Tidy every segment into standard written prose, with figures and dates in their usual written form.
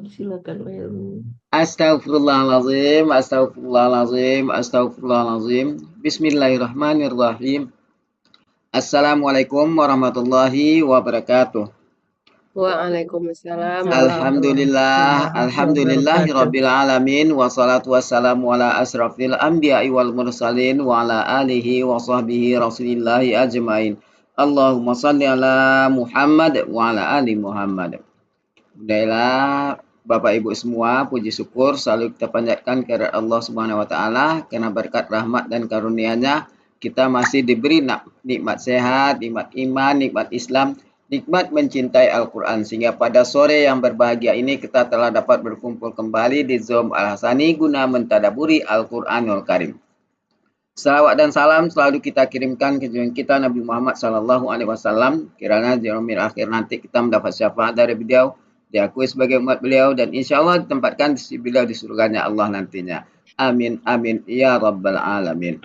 Silakan Wairul. Astaghfirullahalazim, astaghfirullahalazim, astaghfirullahalazim. Bismillahirrahmanirrahim. Assalamualaikum warahmatullahi wabarakatuh. Waalaikumsalam warahmatullahi Alhamdulillahi wabarakatuh. rabbil alamin. Wassalatu wassalamu ala asrafil anbiya'i wal mursalin wa ala alihi wa sahbihi rasulillahi ajmain. Allahumma salli ala Muhammad wa ala ali Muhammad. Baiklah, Bapak Ibu semua, puji syukur selalu kita panjatkan kepada Allah Subhanahu wa taala karena berkat rahmat dan karunia-Nya kita masih diberi nikmat sehat, nikmat iman, nikmat Islam, nikmat mencintai Al-Qur'an sehingga pada sore yang berbahagia ini kita telah dapat berkumpul kembali di Zoom Al-Hasani guna mentadaburi Al-Qur'anul Karim. Salawat dan salam selalu kita kirimkan ke junjungan kita Nabi Muhammad SAW. Kiranya di yaumil akhir nanti kita mendapat syafaat dari beliau, diakui sebagai umat beliau, dan insya Allah ditempatkan di sisi beliau di surganya Allah nantinya. Amin, amin, ya rabbal alamin.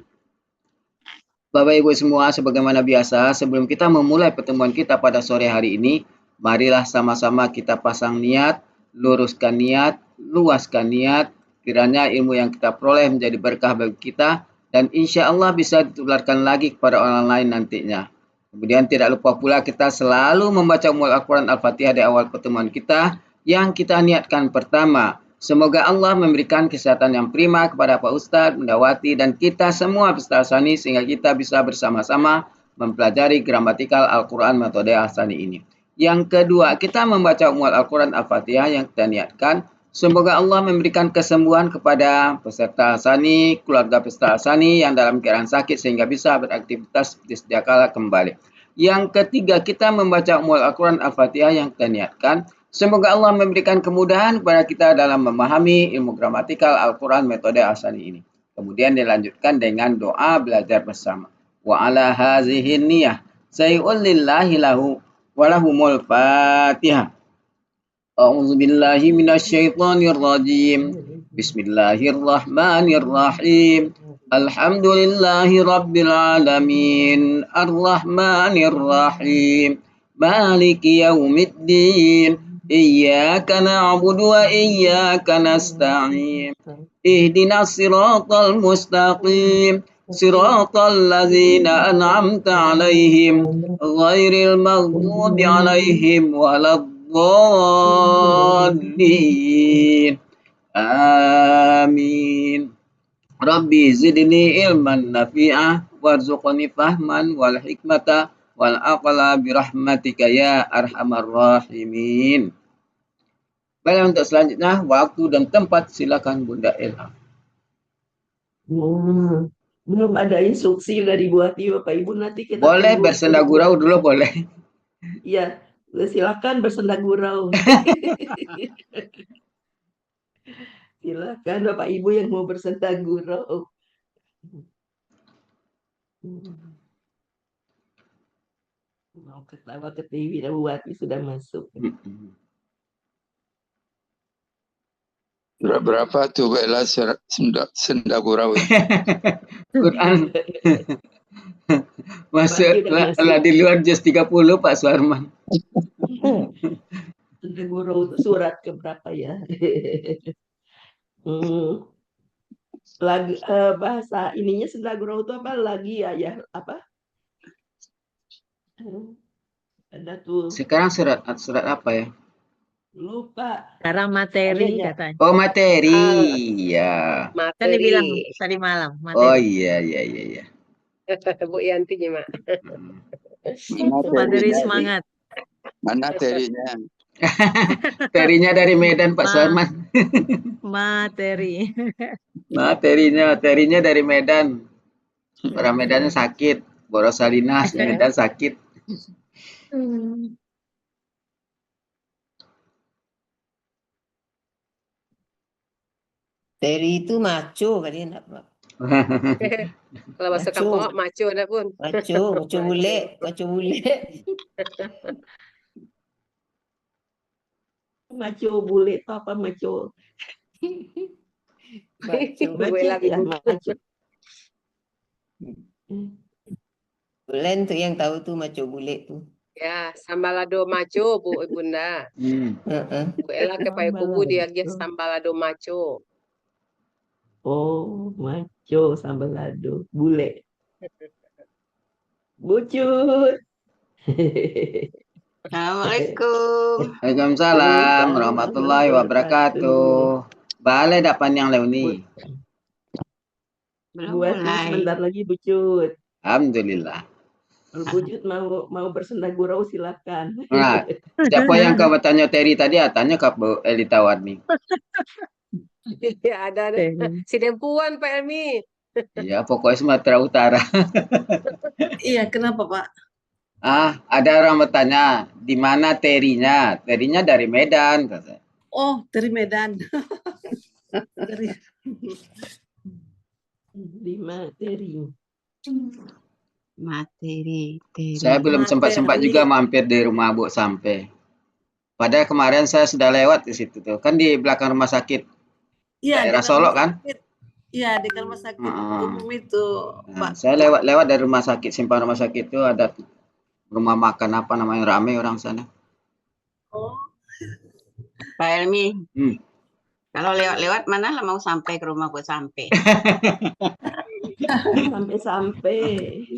Bapak Ibu semua, sebagaimana biasa, sebelum kita memulai pertemuan kita pada sore hari ini, marilah sama-sama kita pasang niat, luruskan niat, luaskan niat, kiranya ilmu yang kita peroleh menjadi berkah bagi kita, dan insya Allah bisa ditularkan lagi kepada orang lain nantinya. Kemudian tidak lupa pula kita selalu membaca Al-Quran Al-Fatihah di awal pertemuan kita, yang kita niatkan pertama. Semoga Allah memberikan kesehatan yang prima kepada Pak Ustadz, Mendawati, dan kita semua peserta Al-Hasani sehingga kita bisa bersama-sama mempelajari gramatikal Al-Quran metode Al-Hasani ini. Yang kedua, kita membaca Al-Quran Al-Fatihah yang kita niatkan. Semoga Allah memberikan kesembuhan kepada peserta Al-Hasani, keluarga peserta Al-Hasani yang dalam keadaan sakit sehingga bisa beraktivitas seperti sedia kala kembali. Yang ketiga, kita membaca Al-Quran Al-Fatihah yang kita niatkan. Semoga Allah memberikan kemudahan kepada kita dalam memahami ilmu gramatikal Al-Quran metode Al-Hasani ini. Kemudian dilanjutkan dengan doa belajar bersama. Wa ala hazihin niyah say'ul lillahi lahu walahumul fatihah. A'udzu billahi minasyaitonir rajim. Bismillahirrahmanirrahim. Alhamdulillahi rabbil alamin. Arrahmanir rahim. Maliki yaumiddin. Iyyaka na'budu wa iyyaka nasta'in. Ihdinas siratal mustaqim. Siratal ladzina an'amta 'alaihim ghairil maghdubi 'alaihim waladdallin. Amin. Rabbi zidni ilman nafi'ah warzuqni fahman wal hikmata wal aqla birahmatika ya arhamar rahimin. Baik, untuk selanjutnya waktu dan tempat silakan Bunda Ilham. Belum ada instruksi dari Buati Bapak Ibu, nanti kita boleh tunggu bersenda gurau dulu boleh. Iya, silakan bersenda gurau. Silakan Bapak Ibu yang mau bersenda gurau. Mau ketawa ke TV dan Buati sudah masuk. Berapa tuh Bella senda gurau? Quran masuk lah di luar juz 30 Pak Suarman. Senda gurau itu surat keberapa ya? Bahasa ininya senda gurau itu apa lagi ya apa? Ada tuh. Sekarang surat apa ya? Lupa. Sekarang materi katanya. Oh, materi. Ya. Tadi bilang tadi malam materi. Oh iya. Bu Yanti Mak. Materi semangat. Mana terinya? Terinya dari Medan Pak Suarman. Materinya dari Medan. Orang Medannya sakit. Boros Salinas Medan sakit. Teri itu maco kali nak. Kalau masuk kampung maco dah pun. Maco bule. Maco bule itu apa maco? Maco. Bulan tuh yang tahu tuh maco bule tuh. Ya, sambalado macho, Bu Bunda. Bu Ella ke Payakumbuh dia sambalado macho. Oh, maco sambal lado, bule. Bucut. Assalamualaikum. Waalaikumsalam warahmatullahi wabarakatuh. Bale dapat yang leuni. Belum Buat mulai. sebentar lagi Bucut. Alhamdulillah. Kalau Bucut mau bersenda gurau silakan. Nah, siapa yang kau bertanya Terry tadi? Tanya ke Bu Elita Warni. Ya, ada si Dempuan Pak Elmi. Iya, pokoknya Sumatera Utara. Iya, kenapa Pak? Ada orang bertanya, di mana Terry-nya? Terry-nya dari Medan, kata. Oh, dari Medan. Dari Di materi. Materi. Saya belum sempat juga mampir di rumah Bu sampai. Padahal kemarin saya sudah lewat di situ tuh. Kan di belakang rumah sakit. Iya, Daerah dekat Solo rumah kan? sakit. Iya, dekat rumah sakit umum itu, Nah, Pak. saya lewat dari rumah sakit, simpang rumah sakit itu ada rumah makan apa namanya, rame orang sana. Oh, Pak Elmi, Hmm. kalau lewat-lewat mana lah mau sampai ke rumah kok sampai. Sampai-sampai.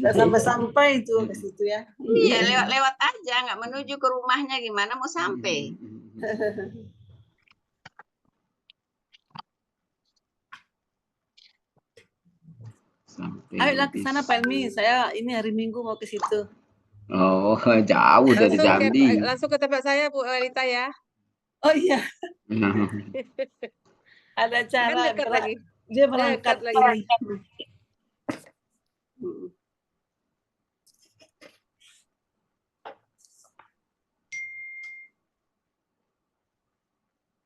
nggak sampai-sampai itu ke situ ya. Iya, lewat-lewat aja, nggak menuju ke rumahnya gimana mau sampai. Sampai Ayolah ke di- sana Pak Elmi. Saya ini hari Minggu mau ke situ. Oh, jauh dari Jambi. Langsung ke tempat saya Bu Elita ya. Oh iya, ada Kan acara. dekat lagi. Dia berangkat Dekat lagi. ini.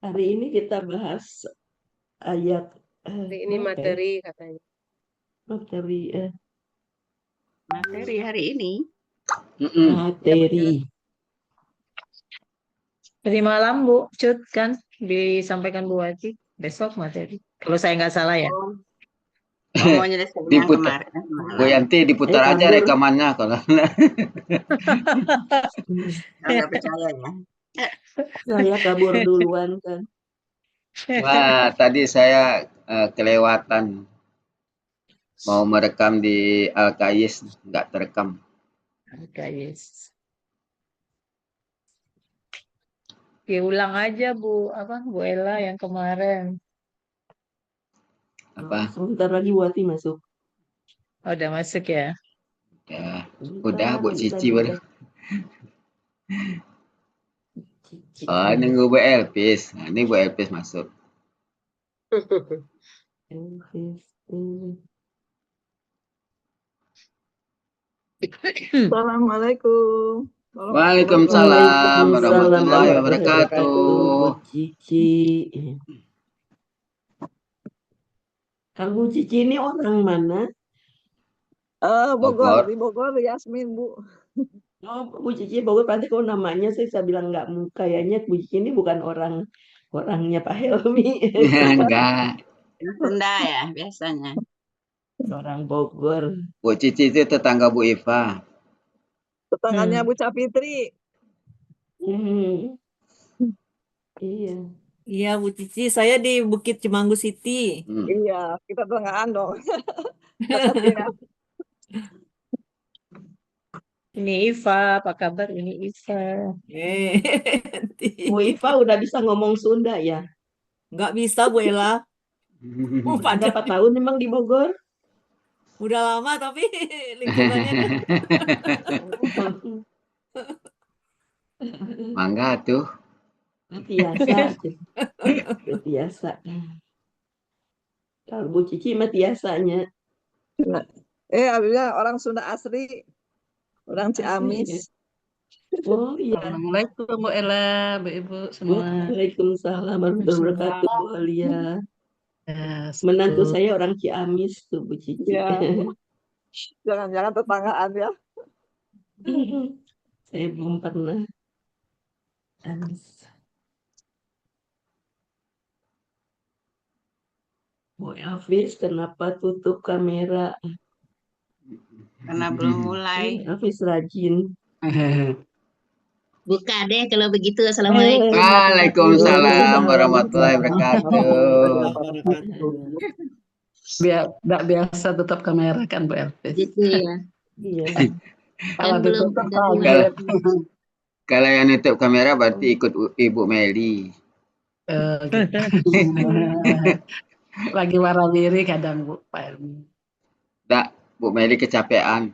Hari ini kita bahas ayat Hari ini berapa ya? materi katanya. Materi Materi hari ini. materi. Tadi malam Bu Cut kan disampaikan Bu Wati besok materi. Kalau saya nggak salah ya. Ngomongnya dari yang Diputar. kemarin. Bu Yanti diputar aja kabur. rekamannya kalau. Nggak percaya ya. Saya kabur duluan kan. Wah, tadi saya kelewatan mau merekam di Al-Kais, nggak terekam. Guys. Diulang aja Bu Ella yang kemarin. Apa? Sebentar lagi Wati masuk. Oh, udah masuk ya. Ya, Sebentar, udah buat tadi Cici baru. Cici. Oh, nunggu Bu Elpis. Nah, ini Bu Elpis masuk. Assalamualaikum. Waalaikumsalam warahmatullahi wabarakatuh. Bu Cici. Kalau Bu Cici ini orang mana? Bogor. Di Bogor, Yasmin, Bu. Oh, Bu Cici Bogor, berarti kalau namanya saya bilang nggak, kayaknya Bu Cici ini bukan orangnya Pak Helmi. Enggak. Sunda ya biasanya. Orang Bogor. Bu Cici itu tetangga Bu Iva. Tetangganya Bu Capitri. Iya. Iya, Bu Cici, saya di Bukit Cimanggu City. Iya, kita tetanggaan dong. Ini Iva, apa kabar? Ini Iva. Bu Iva udah bisa ngomong Sunda ya? Nggak bisa, Bu Ella. Berapa tahun memang di Bogor? Udah lama tapi lingkungannya kan. Mangga tuh. Biasa. Kalau Bu Cici mah biasanya. Abisnya orang Sunda asli. Orang Ciamis. Oh iya. Assalamualaikum Bu Ella, Bu Ibu semua. Waalaikumsalam warahmatullahi wabarakatuh, Bu Alia. Menantu saya orang Ciamis tuh, Bu Cici. Ya. Jangan-jangan tetanggaan ya. Saya belum pernah. Bu Hafiz, kenapa tutup kamera? Karena belum mulai. Hafiz rajin. Buka deh kalau begitu. Assalamualaikum. Waalaikumsalam warahmatullahi wabarakatuh. Biar nggak biasa tutup kamera kan Bu Elvi. Gitu ya. Iya. Kalau Kan belum ditutup ada bulan. Kalau kalau yang nutup kamera berarti ikut Ibu Meli. Gitu. Lagi warawiri kadang Bu Pak Elmi. Tak, Bu Meli kecapean,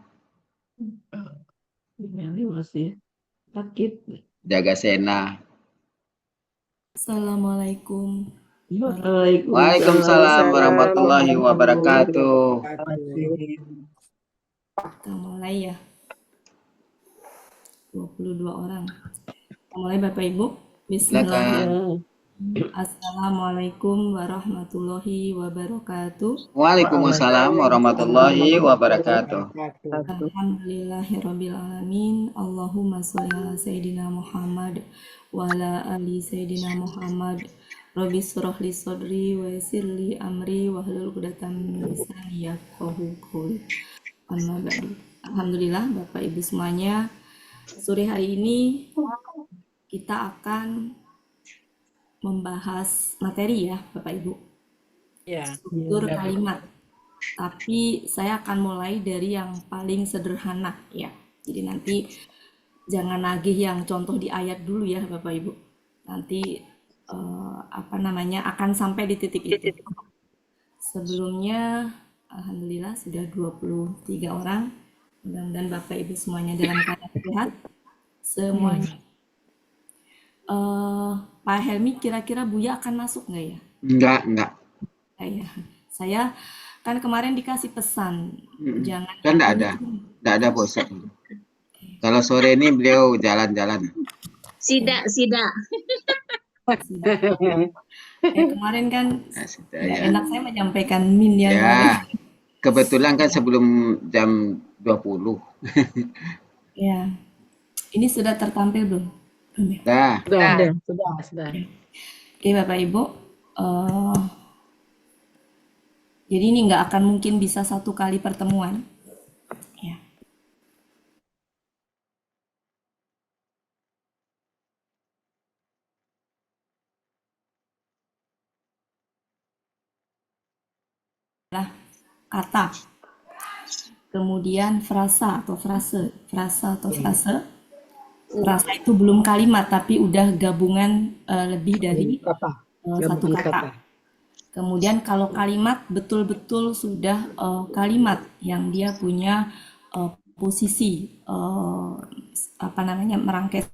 Meli masih sakit. jaga Sena. Assalamualaikum. Waalaikumsalam warahmatullahi wabarakatuh. Kita mulai ya. 22 orang. Kita mulai Bapak Ibu. Bismillahirrahmanirrahim. Assalamualaikum warahmatullahi wabarakatuh. Waalaikumsalam warahmatullahi wabarakatuh. Alhamdulillahirrabbilalamin. Allahumma sholli ala Sayyidina Muhammad wa ala ali Sayyidina Muhammad. Rabbi shrah li sadri wa yassir li amri wahlul 'uqdatam min lisani yafqahu qawli. Amma ba'du. Alhamdulillah Bapak Ibu semuanya, sore hari ini kita akan membahas materi ya Bapak Ibu. Struktur kalimat. Tapi saya akan mulai dari yang paling sederhana ya. Jadi nanti jangan nagih yang contoh di ayat dulu ya Bapak Ibu. Nanti akan sampai di titik itu. Sebelumnya alhamdulillah sudah 23 orang. Mudah-mudahan Bapak Ibu semuanya dalam keadaan sehat semuanya. Pak Helmi, kira-kira Buya akan masuk nggak ya? Enggak. Ya. Saya kan kemarin dikasih pesan, jangan. Kan enggak ada bosan. Kalau sore ini beliau jalan-jalan. Sida. Kemarin kan enak saya menyampaikan min yang kebetulan kan sebelum jam 20. Ya. Ini sudah tertampil belum? Sudah. Oke Bapak Ibu, jadi ini nggak akan mungkin bisa satu kali pertemuan. Ya. Kata, kemudian frasa atau frase. Frasa itu belum kalimat tapi udah gabungan lebih dari satu kata. Kemudian kalau kalimat betul-betul sudah kalimat yang dia punya posisi merangkai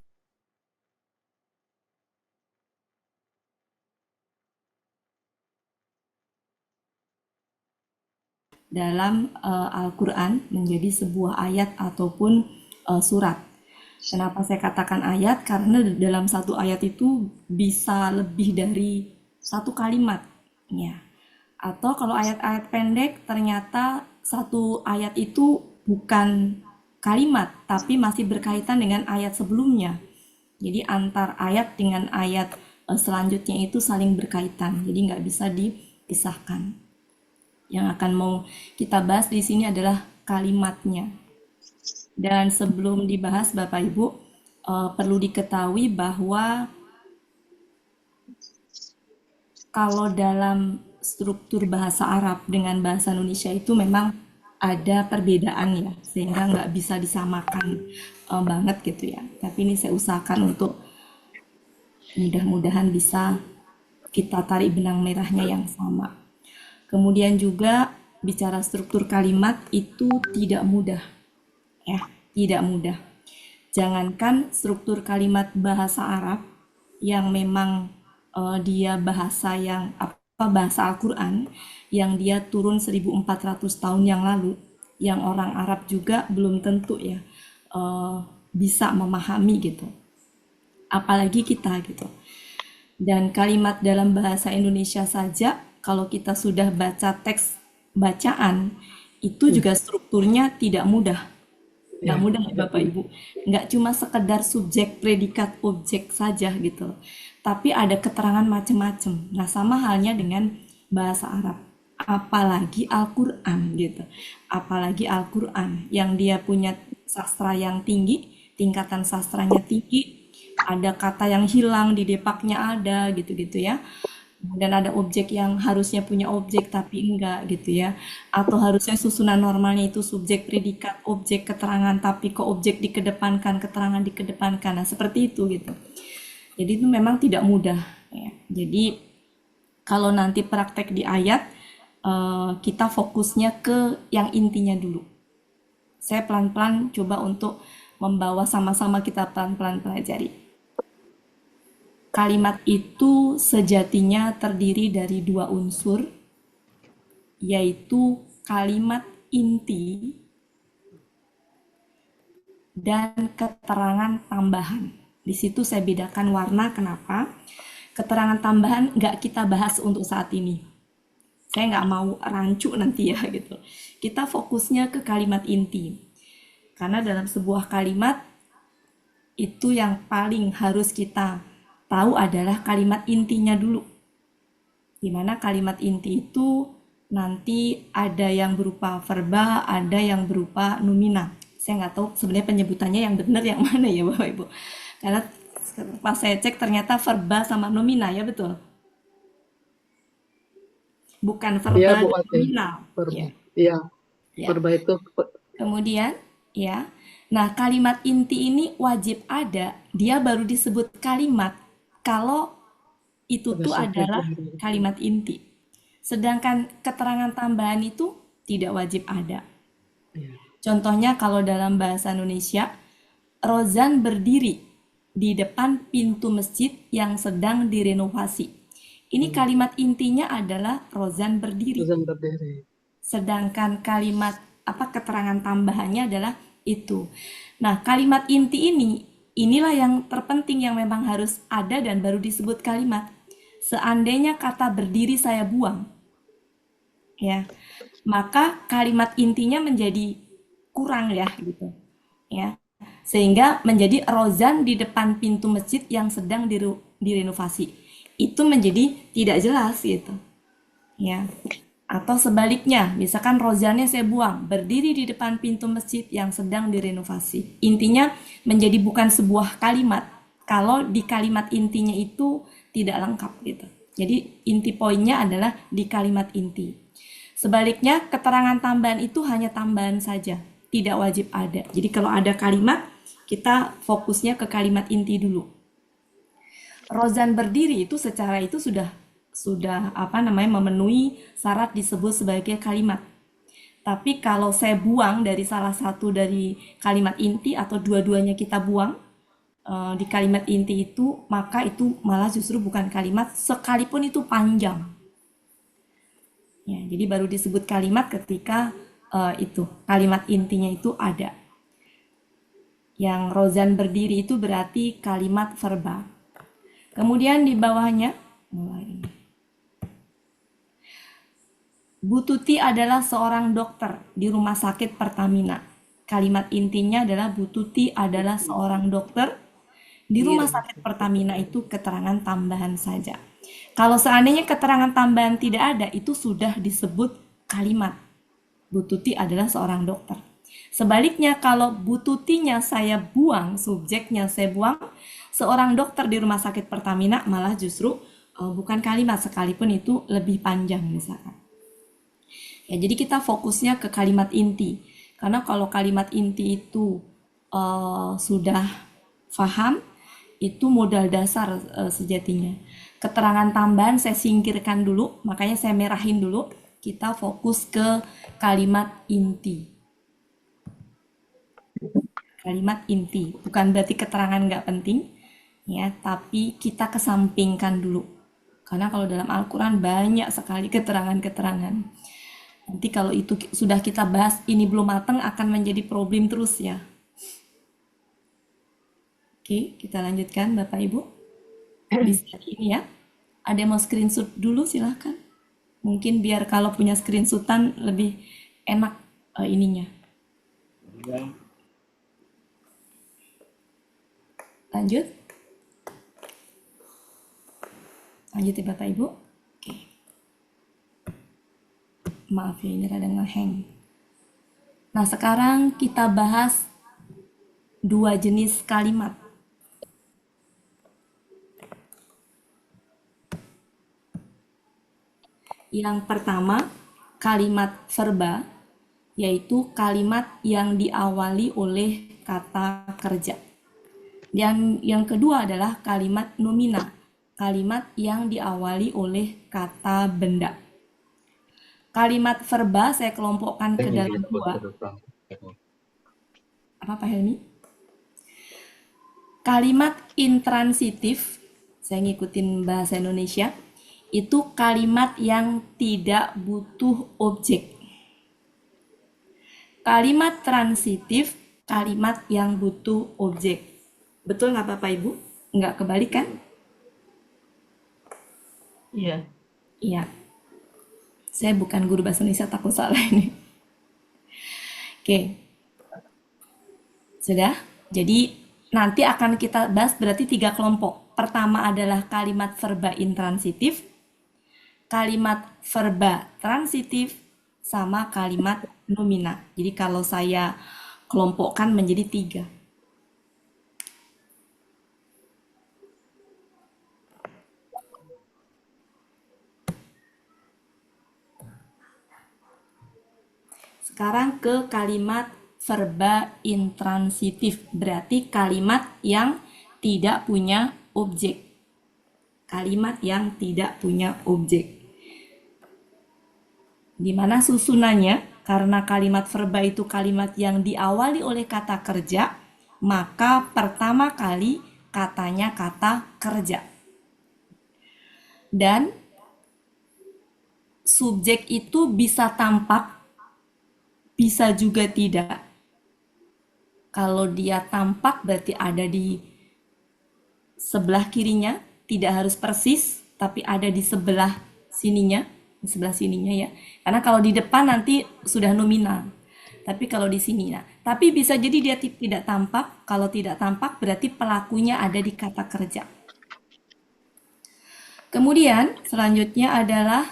dalam Al-Quran menjadi sebuah ayat ataupun surat. Kenapa saya katakan ayat? Karena dalam satu ayat itu bisa lebih dari satu kalimat. Ya. Atau kalau ayat-ayat pendek ternyata satu ayat itu bukan kalimat tapi masih berkaitan dengan ayat sebelumnya. Jadi antar ayat dengan ayat selanjutnya itu saling berkaitan. Jadi nggak bisa dipisahkan. Yang akan mau kita bahas di sini adalah kalimatnya. Dan sebelum dibahas Bapak Ibu, perlu diketahui bahwa kalau dalam struktur bahasa Arab dengan bahasa Indonesia itu memang ada perbedaan ya, sehingga nggak bisa disamakan banget gitu ya. Tapi ini saya usahakan untuk mudah-mudahan bisa kita tarik benang merahnya yang sama. Kemudian juga bicara struktur kalimat itu tidak mudah. Ya, tidak mudah. Jangankan struktur kalimat bahasa Arab yang memang dia bahasa Al-Quran yang dia turun 1400 tahun yang lalu, yang orang Arab juga belum tentu ya bisa memahami gitu. Apalagi kita gitu. Dan kalimat dalam bahasa Indonesia saja kalau kita sudah baca teks bacaan itu juga strukturnya tidak mudah. Nggak mudah ya Bapak Ibu, nggak cuma sekedar subjek, predikat, objek saja gitu, tapi ada keterangan macam-macam. Nah sama halnya dengan bahasa Arab, apalagi Al-Quran gitu, apalagi Al-Quran yang dia punya sastra yang tinggi, tingkatan sastranya tinggi, ada kata yang hilang di depaknya ada gitu-gitu ya. Dan ada objek yang harusnya punya objek tapi enggak gitu ya. Atau harusnya susunan normalnya itu subjek, predikat, objek, keterangan tapi kok objek dikedepankan, keterangan dikedepankan. Nah, seperti itu gitu. Jadi itu memang tidak mudah ya. Jadi kalau nanti praktek di ayat kita fokusnya ke yang intinya dulu. Saya pelan-pelan coba untuk membawa sama-sama kita pelan-pelan pelajari. Kalimat itu sejatinya terdiri dari dua unsur, yaitu kalimat inti dan keterangan tambahan. Di situ saya bedakan warna, kenapa? Keterangan tambahan nggak kita bahas untuk saat ini. Saya nggak mau rancu nanti ya gitu. Kita fokusnya ke kalimat inti. Karena dalam sebuah kalimat, itu yang paling harus kita tahu adalah kalimat intinya dulu. Dimana kalimat inti itu nanti ada yang berupa verba, ada yang berupa nomina. Saya nggak tahu sebenarnya penyebutannya yang benar yang mana ya Bapak Ibu. Karena pas saya cek ternyata verba sama nomina ya betul. Bukan verba Iya, dan Bu Ati. nominal. Verba. Ya. Iya, Ya. verba itu Kemudian ya. Nah, kalimat inti ini wajib ada, dia baru disebut kalimat kalau itu tuh adalah kalimat inti. Sedangkan keterangan tambahan itu tidak wajib ada. Contohnya kalau dalam bahasa Indonesia, Rozan berdiri di depan pintu masjid yang sedang direnovasi. Ini kalimat intinya adalah Rozan berdiri. Rozan berdiri. Sedangkan kalimat keterangan tambahannya adalah itu. Nah, kalimat inti inilah yang terpenting yang memang harus ada dan baru disebut kalimat. Seandainya kata berdiri saya buang, ya, maka kalimat intinya menjadi kurang ya gitu, ya. Sehingga menjadi Rozan di depan pintu masjid yang sedang direnovasi. Itu menjadi tidak jelas gitu, ya. Atau sebaliknya, misalkan rozannya saya buang, berdiri di depan pintu masjid yang sedang direnovasi. Intinya menjadi bukan sebuah kalimat, kalau di kalimat intinya itu tidak lengkap gitu. Jadi inti poinnya adalah di kalimat inti. Sebaliknya, keterangan tambahan itu hanya tambahan saja, tidak wajib ada. Jadi kalau ada kalimat, kita fokusnya ke kalimat inti dulu. Rozan berdiri itu secara itu sudah memenuhi syarat disebut sebagai kalimat. Tapi kalau saya buang dari salah satu dari kalimat inti atau dua-duanya kita buang di kalimat inti itu, maka itu malah justru bukan kalimat sekalipun itu panjang. Ya, jadi baru disebut kalimat ketika itu kalimat intinya itu ada. Yang Rozan berdiri itu berarti kalimat verba. Kemudian di bawahnya mulai ini. Bu Tuti adalah seorang dokter di rumah sakit Pertamina. Kalimat intinya adalah Bu Tuti adalah seorang dokter di rumah sakit Pertamina, itu keterangan tambahan saja. Kalau seandainya keterangan tambahan tidak ada, itu sudah disebut kalimat. Bu Tuti adalah seorang dokter. Sebaliknya kalau Bu Tutinya saya buang, subjeknya saya buang, seorang dokter di rumah sakit Pertamina malah justru bukan kalimat sekalipun itu lebih panjang misalkan. Ya, jadi kita fokusnya ke kalimat inti. Karena kalau kalimat inti itu sudah paham, itu modal dasar sejatinya. Keterangan tambahan saya singkirkan dulu, makanya saya merahin dulu. Kita fokus ke kalimat inti. Kalimat inti, bukan berarti keterangan nggak penting, ya, tapi kita kesampingkan dulu. Karena kalau dalam Al-Quran banyak sekali keterangan-keterangan. Nanti kalau itu sudah kita bahas, ini belum matang, akan menjadi problem terus ya. Oke, kita lanjutkan Bapak Ibu. Bisa ini ya. Ada yang mau screenshot dulu silahkan. Mungkin biar kalau punya screenshotan lebih enak ininya. Lanjut. Lanjut ya Bapak Ibu. Oke. Maaf ya, ini rada ngehang. Nah, sekarang kita bahas dua jenis kalimat. Yang pertama, kalimat verba, yaitu kalimat yang diawali oleh kata kerja. Dan yang kedua adalah kalimat nomina, kalimat yang diawali oleh kata benda. Kalimat verba saya kelompokkan ke dalam dua. Apa Pak Helmi? Kalimat intransitif, saya ngikutin bahasa Indonesia, itu kalimat yang tidak butuh objek. Kalimat transitif, kalimat yang butuh objek. Betul nggak Bapak Ibu? Nggak kebalik kan? Iya. Iya. Saya bukan guru bahasa Indonesia, takut salah ini. Oke. Sudah? Jadi nanti akan kita bahas berarti 3 kelompok. Pertama adalah kalimat verba intransitif, kalimat verba transitif, sama kalimat nomina. Jadi kalau saya kelompokkan menjadi 3. Sekarang ke kalimat verba intransitif, berarti kalimat yang tidak punya objek. Kalimat yang tidak punya objek. Di mana susunannya? Karena kalimat verba itu kalimat yang diawali oleh kata kerja, maka pertama kali katanya kata kerja. Dan subjek itu bisa tampak, bisa juga tidak. Kalau dia tampak berarti ada di sebelah kirinya, tidak harus persis, tapi ada di sebelah sininya, ya. Karena kalau di depan nanti sudah nominal. Tapi kalau di sini, nah. Tapi bisa jadi dia tidak tampak. Kalau tidak tampak berarti pelakunya ada di kata kerja. Kemudian selanjutnya adalah,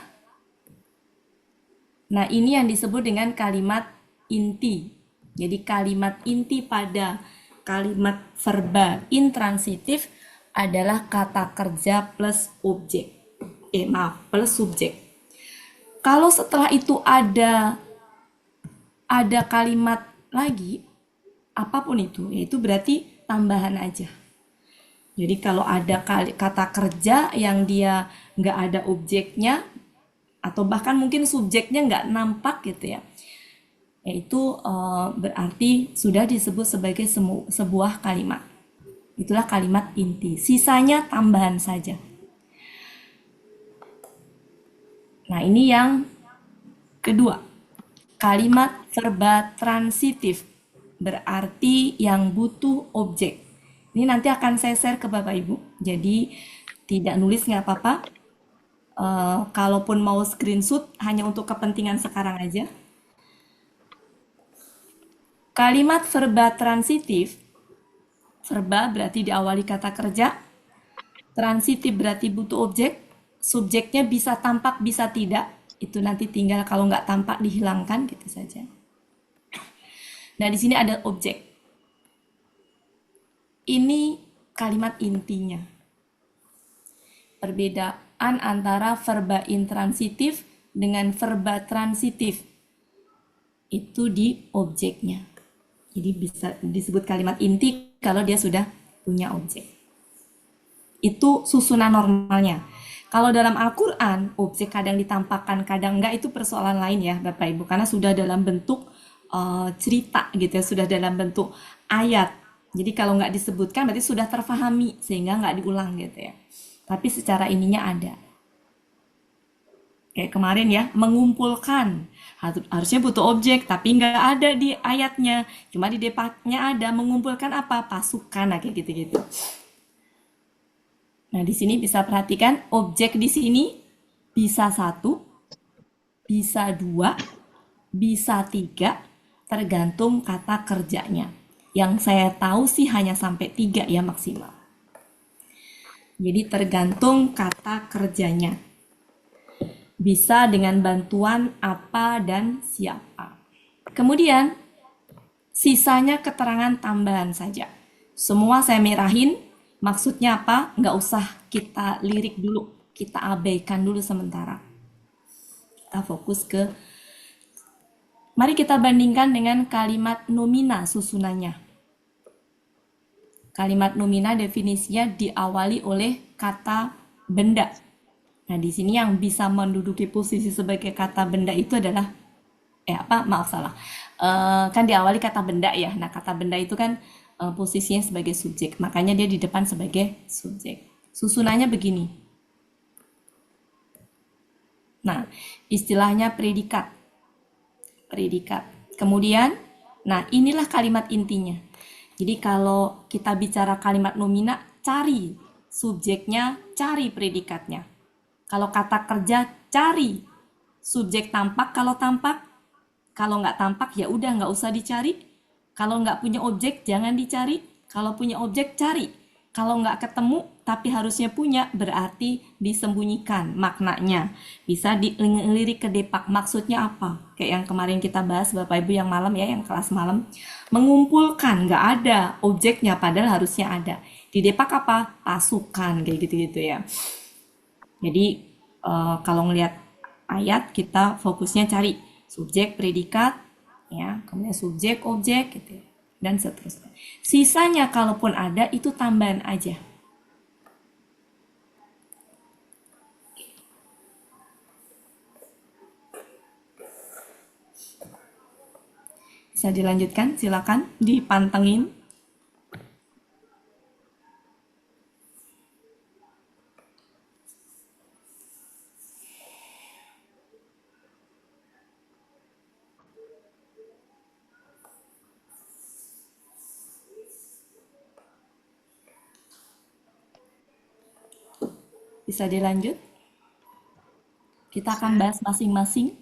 nah ini yang disebut dengan kalimat inti. Jadi kalimat inti pada kalimat verba intransitif adalah kata kerja plus objek. Plus subjek. Kalau setelah itu ada kalimat lagi, apapun itu, yaitu berarti tambahan aja. Jadi kalau ada kata kerja yang dia nggak ada objeknya, atau bahkan mungkin subjeknya nggak nampak gitu ya, yaitu berarti sudah disebut sebagai sebuah kalimat. Itulah kalimat inti. Sisanya tambahan saja. Nah, ini yang kedua. Kalimat verba transitif berarti yang butuh objek. Ini nanti akan saya share ke Bapak Ibu. Jadi tidak nulis nggak apa-apa. Kalaupun mau screenshot hanya untuk kepentingan sekarang aja. Kalimat verba transitif, verba berarti diawali kata kerja, transitif berarti butuh objek, subjeknya bisa tampak bisa tidak, itu nanti tinggal kalau nggak tampak dihilangkan gitu saja. Nah di sini ada objek. Ini kalimat intinya. Perbedaan antara verba intransitif dengan verba transitif itu di objeknya. Jadi bisa disebut kalimat inti kalau dia sudah punya objek. Itu susunan normalnya. Kalau dalam Al-Quran, objek kadang ditampakkan, kadang enggak, itu persoalan lain ya Bapak Ibu. Karena sudah dalam bentuk cerita gitu ya, sudah dalam bentuk ayat. Jadi kalau nggak disebutkan berarti sudah terfahami, sehingga nggak diulang gitu ya. Tapi secara ininya ada. Kayak kemarin ya, mengumpulkan. Harusnya butuh objek, tapi nggak ada di ayatnya. Cuma di depannya ada, mengumpulkan apa? Pasukan, nah kayak gitu-gitu. Nah, di sini bisa perhatikan, objek di sini bisa 1, bisa 2, bisa 3, tergantung kata kerjanya. Yang saya tahu sih hanya sampai 3 ya maksimal. Jadi tergantung kata kerjanya. Bisa dengan bantuan apa dan siapa. Kemudian, sisanya keterangan tambahan saja. Semua saya merahin, maksudnya apa? Nggak usah kita lirik dulu, kita abaikan dulu sementara. Kita fokus ke, mari kita bandingkan dengan kalimat nomina susunannya. Kalimat nomina definisinya diawali oleh kata benda. Nah, di sini yang bisa menduduki posisi sebagai kata benda itu adalah, kan diawali kata benda ya. Nah, kata benda itu kan posisinya sebagai subjek, makanya dia di depan sebagai subjek. Susunannya begini. Nah, istilahnya predikat. Kemudian, nah inilah kalimat intinya. Jadi kalau kita bicara kalimat nomina, cari subjeknya, cari predikatnya. Kalau kata kerja, cari subjek tampak, kalau nggak tampak ya udah nggak usah dicari. Kalau nggak punya objek jangan dicari. Kalau punya objek cari. Kalau nggak ketemu tapi harusnya punya, berarti disembunyikan maknanya. Bisa dilirik ke depak, maksudnya apa? Kayak yang kemarin kita bahas Bapak Ibu yang malam ya, yang kelas malam. Mengumpulkan, nggak ada objeknya padahal harusnya ada. Di depak apa? Pasukan, kayak gitu-gitu ya. Jadi kalau ngelihat ayat kita fokusnya cari subjek, predikat, ya, kemudian subjek, objek, gitu ya, dan seterusnya. Sisanya kalaupun ada itu tambahan aja. Bisa dilanjutkan, silakan dipantengin. Bisa dilanjut. Kita akan bahas masing-masing.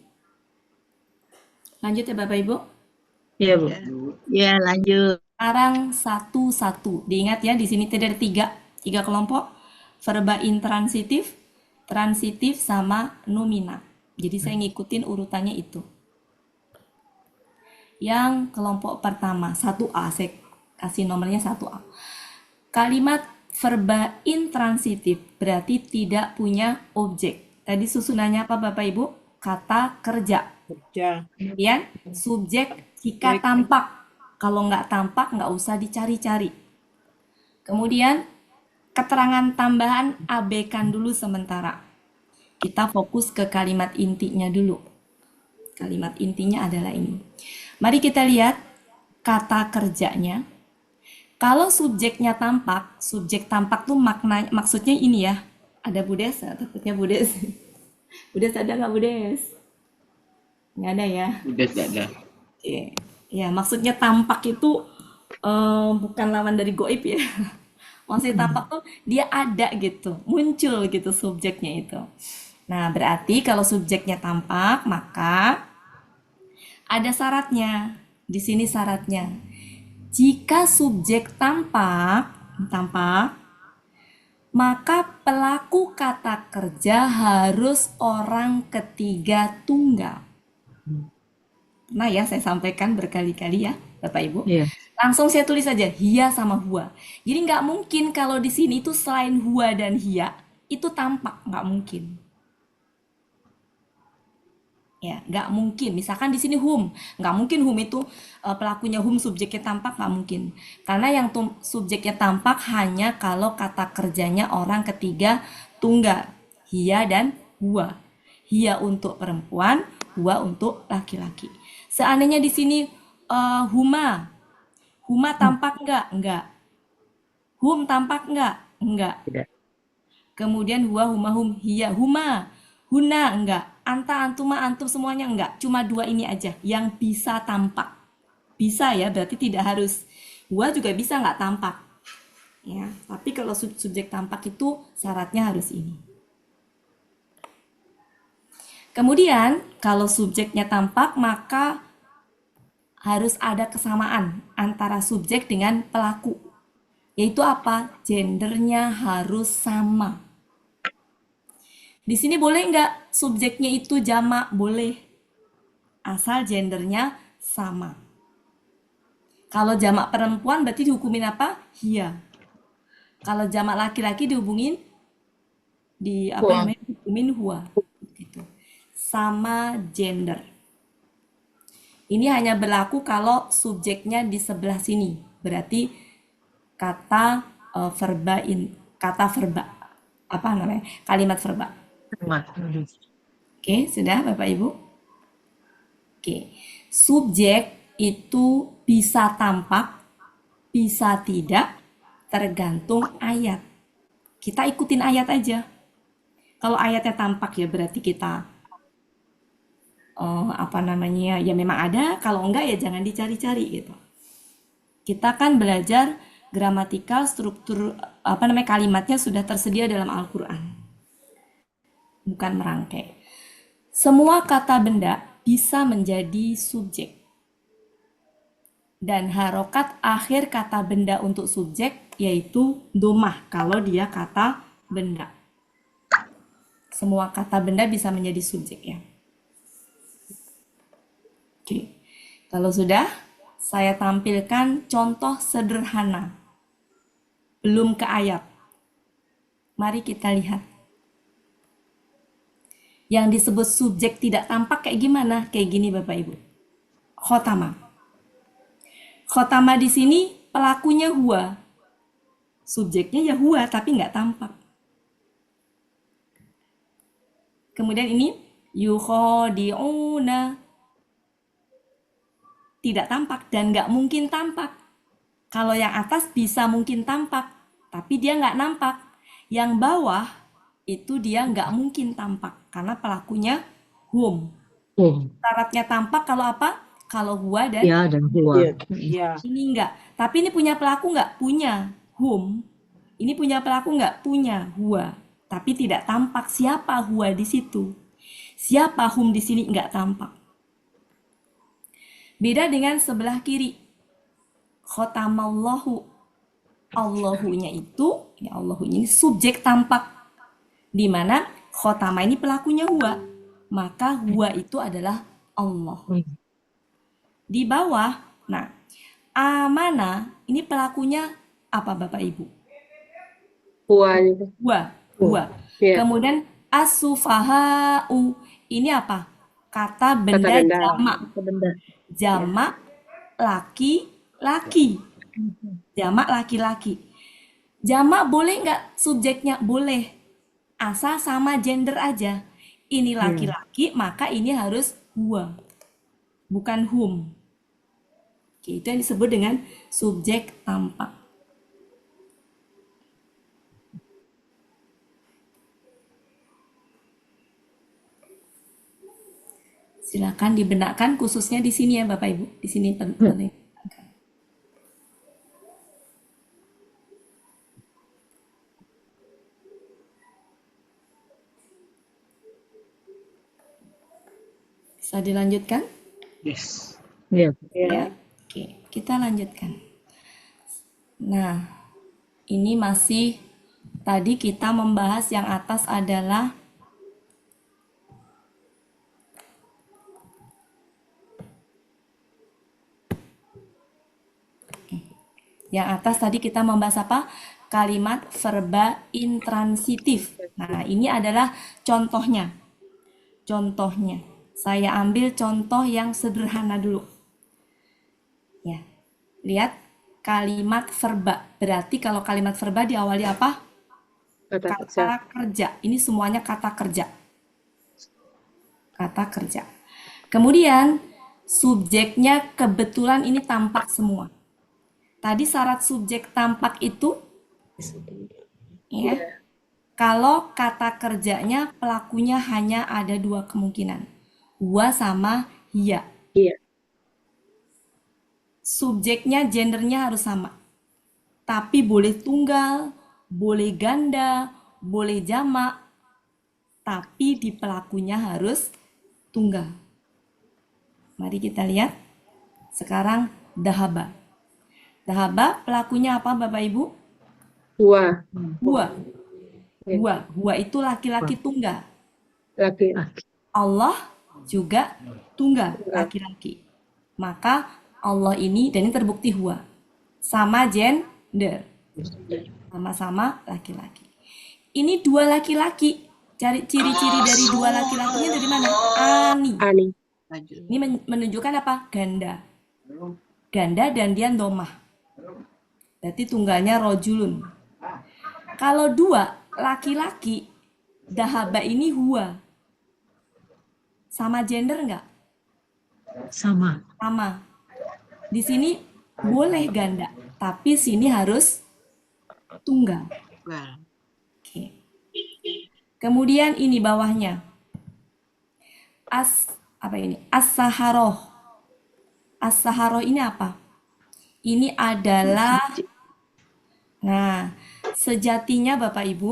Lanjut ya Bapak Ibu. Iya, Bu. Ya, lanjut. Sekarang satu-satu. Diingat ya, di sini ada tiga kelompok. Verba intransitif, transitif, sama nomina. Jadi saya ngikutin urutannya itu. Yang kelompok pertama, 1A. Saya kasih nomornya 1A. Kalimat verba intransitif berarti tidak punya objek. Tadi susunannya apa Bapak Ibu? Kata kerja. Kemudian subjek jika tampak. Kalau nggak tampak nggak usah dicari-cari. Kemudian keterangan tambahan abaikan dulu sementara. Kita fokus ke kalimat intinya dulu. Kalimat intinya adalah ini. Mari kita lihat kata kerjanya. Kalau subjeknya tampak, subjek tampak tuh maksudnya ini ya. Ada Budes, takutnya Budes. Budes ada nggak Budes? Nggak ada ya? Budes ada. Oke. Ya, maksudnya tampak itu bukan lawan dari goib ya. Maksudnya tampak tuh dia ada gitu, muncul gitu subjeknya itu. Nah, berarti kalau subjeknya tampak, maka ada syaratnya. Di sini syaratnya. Jika subjek tampak, maka pelaku kata kerja harus orang ketiga tunggal. Nah ya, saya sampaikan berkali-kali ya, Bapak Ibu. Iya. Langsung saya tulis aja, hia sama hua. Jadi nggak mungkin kalau di sini itu selain hua dan hia, itu tampak, nggak mungkin. Ya, nggak mungkin. Misalkan di sini hum, nggak mungkin hum itu pelakunya hum, subjeknya tampak, nggak mungkin. Karena yang subjeknya tampak hanya kalau kata kerjanya orang ketiga tunggal, hia dan hua. Hia untuk perempuan, hua untuk laki-laki. Seandainya di sini huma tampak nggak? Nggak. Hum tampak nggak? Nggak. Tidak. Kemudian hua, huma, hum, hia, huma, huna enggak, anta, antuma, antum semuanya enggak. Cuma dua ini aja yang bisa tampak. Bisa ya, berarti tidak harus. Hua juga bisa nggak tampak. Ya, tapi kalau subjek tampak itu syaratnya harus ini. Kemudian kalau subjeknya tampak maka harus ada kesamaan antara subjek dengan pelaku. Yaitu apa? Gendernya harus sama. Di sini boleh nggak subjeknya itu jamak? Boleh. Asal gendernya sama. Kalau jamak perempuan berarti dihukumin apa? Hia. Kalau jamak laki-laki dihukumin dihukumin hua. Gitu. sama gender. Ini hanya berlaku kalau subjeknya di sebelah sini. Berarti kata kalimat verba. Oke, sudah Bapak Ibu? Oke. Subjek itu bisa tampak, bisa tidak, tergantung ayat. Kita ikutin ayat aja. Kalau ayatnya tampak ya berarti kita ya memang ada, kalau enggak ya jangan dicari-cari gitu. Kita kan belajar gramatikal, struktur kalimatnya sudah tersedia dalam Al-Qur'an. Bukan merangkai. Semua kata benda bisa menjadi subjek. Dan harokat akhir kata benda untuk subjek yaitu domah kalau dia kata benda. Semua kata benda bisa menjadi subjek ya. Oke. Kalau sudah, saya tampilkan contoh sederhana. Belum ke ayat. Mari kita lihat. Yang disebut subjek tidak tampak kayak gimana? Kayak gini Bapak Ibu. Khotama. Khotama di sini pelakunya huwa. Subjeknya ya huwa tapi nggak tampak. Kemudian ini yukhadi'una. Tidak tampak dan nggak mungkin tampak. Kalau yang atas bisa mungkin tampak, tapi dia nggak nampak. Yang bawah itu dia nggak mungkin tampak karena pelakunya hum. Syaratnya tampak kalau apa? Kalau huwa dan Ya, dan huwa. Ini enggak. Tapi ini punya pelaku nggak? Punya hum. Ini punya pelaku nggak? Punya huwa. Tapi tidak tampak siapa huwa di situ. Siapa hum di sini nggak tampak. Beda dengan sebelah kiri. Khotamallahu. Allahunya itu, ya Allahunya ini subjek tampak. Di mana khotama ini pelakunya huwa. Maka huwa itu adalah Allah. Di bawah, nah, amana ini pelakunya apa Bapak Ibu? Huwa. Kemudian as-sufaha'u ini apa? Kata benda jamak. Jamak laki-laki. Jamak laki-laki. Jamak boleh nggak subjeknya? Boleh. Asal sama gender aja. Ini laki-laki, maka ini harus huwa. Bukan hum. Oke, itu yang disebut dengan subjek tampak. Silakan dibenarkan khususnya di sini ya Bapak Ibu. Di sini penting. Bisa dilanjutkan? Yes. Ya. Ya. Oke, kita lanjutkan. Nah, ini masih tadi kita membahas yang atas adalah tadi kita membahas apa? Kalimat verba intransitif. Nah, ini adalah contohnya. Contohnya. Saya ambil contoh yang sederhana dulu. Ya. Lihat kalimat verba. Berarti kalau kalimat verba diawali apa? Kata kerja. Ini semuanya kata kerja. Kata kerja. Kemudian subjeknya kebetulan ini tampak semua. Tadi syarat subjek tampak itu ya. Kalau kata kerjanya pelakunya hanya ada dua kemungkinan. Huwa sama hiya. Subjeknya gendernya harus sama. Tapi boleh tunggal, boleh ganda, boleh jamak. Tapi di pelakunya harus tunggal. Mari kita lihat. Sekarang dahaba. Dahaba pelakunya apa Bapak Ibu? Huwa. Huwa itu laki-laki tunggal. Laki-laki. Allah juga tunggal laki-laki. Maka Allah ini, dan ini terbukti huwa. Sama gender. Sama-sama laki-laki. Ini dua laki-laki. Cari ciri-ciri dari dua laki-lakinya dari mana? Ani. Ani. Ini menunjukkan apa? Ganda. Ganda dan dia domah. Berarti tunggalnya rojulun. Kalau dua laki-laki, dahaba ini huwa. Sama gender nggak? Sama. Sama. Di sini boleh ganda, tapi sini harus tunggal. Oke. Kemudian ini bawahnya. Apa ini? As-saharoh. As-saharoh ini apa? Ini adalah, nah, sejatinya Bapak Ibu,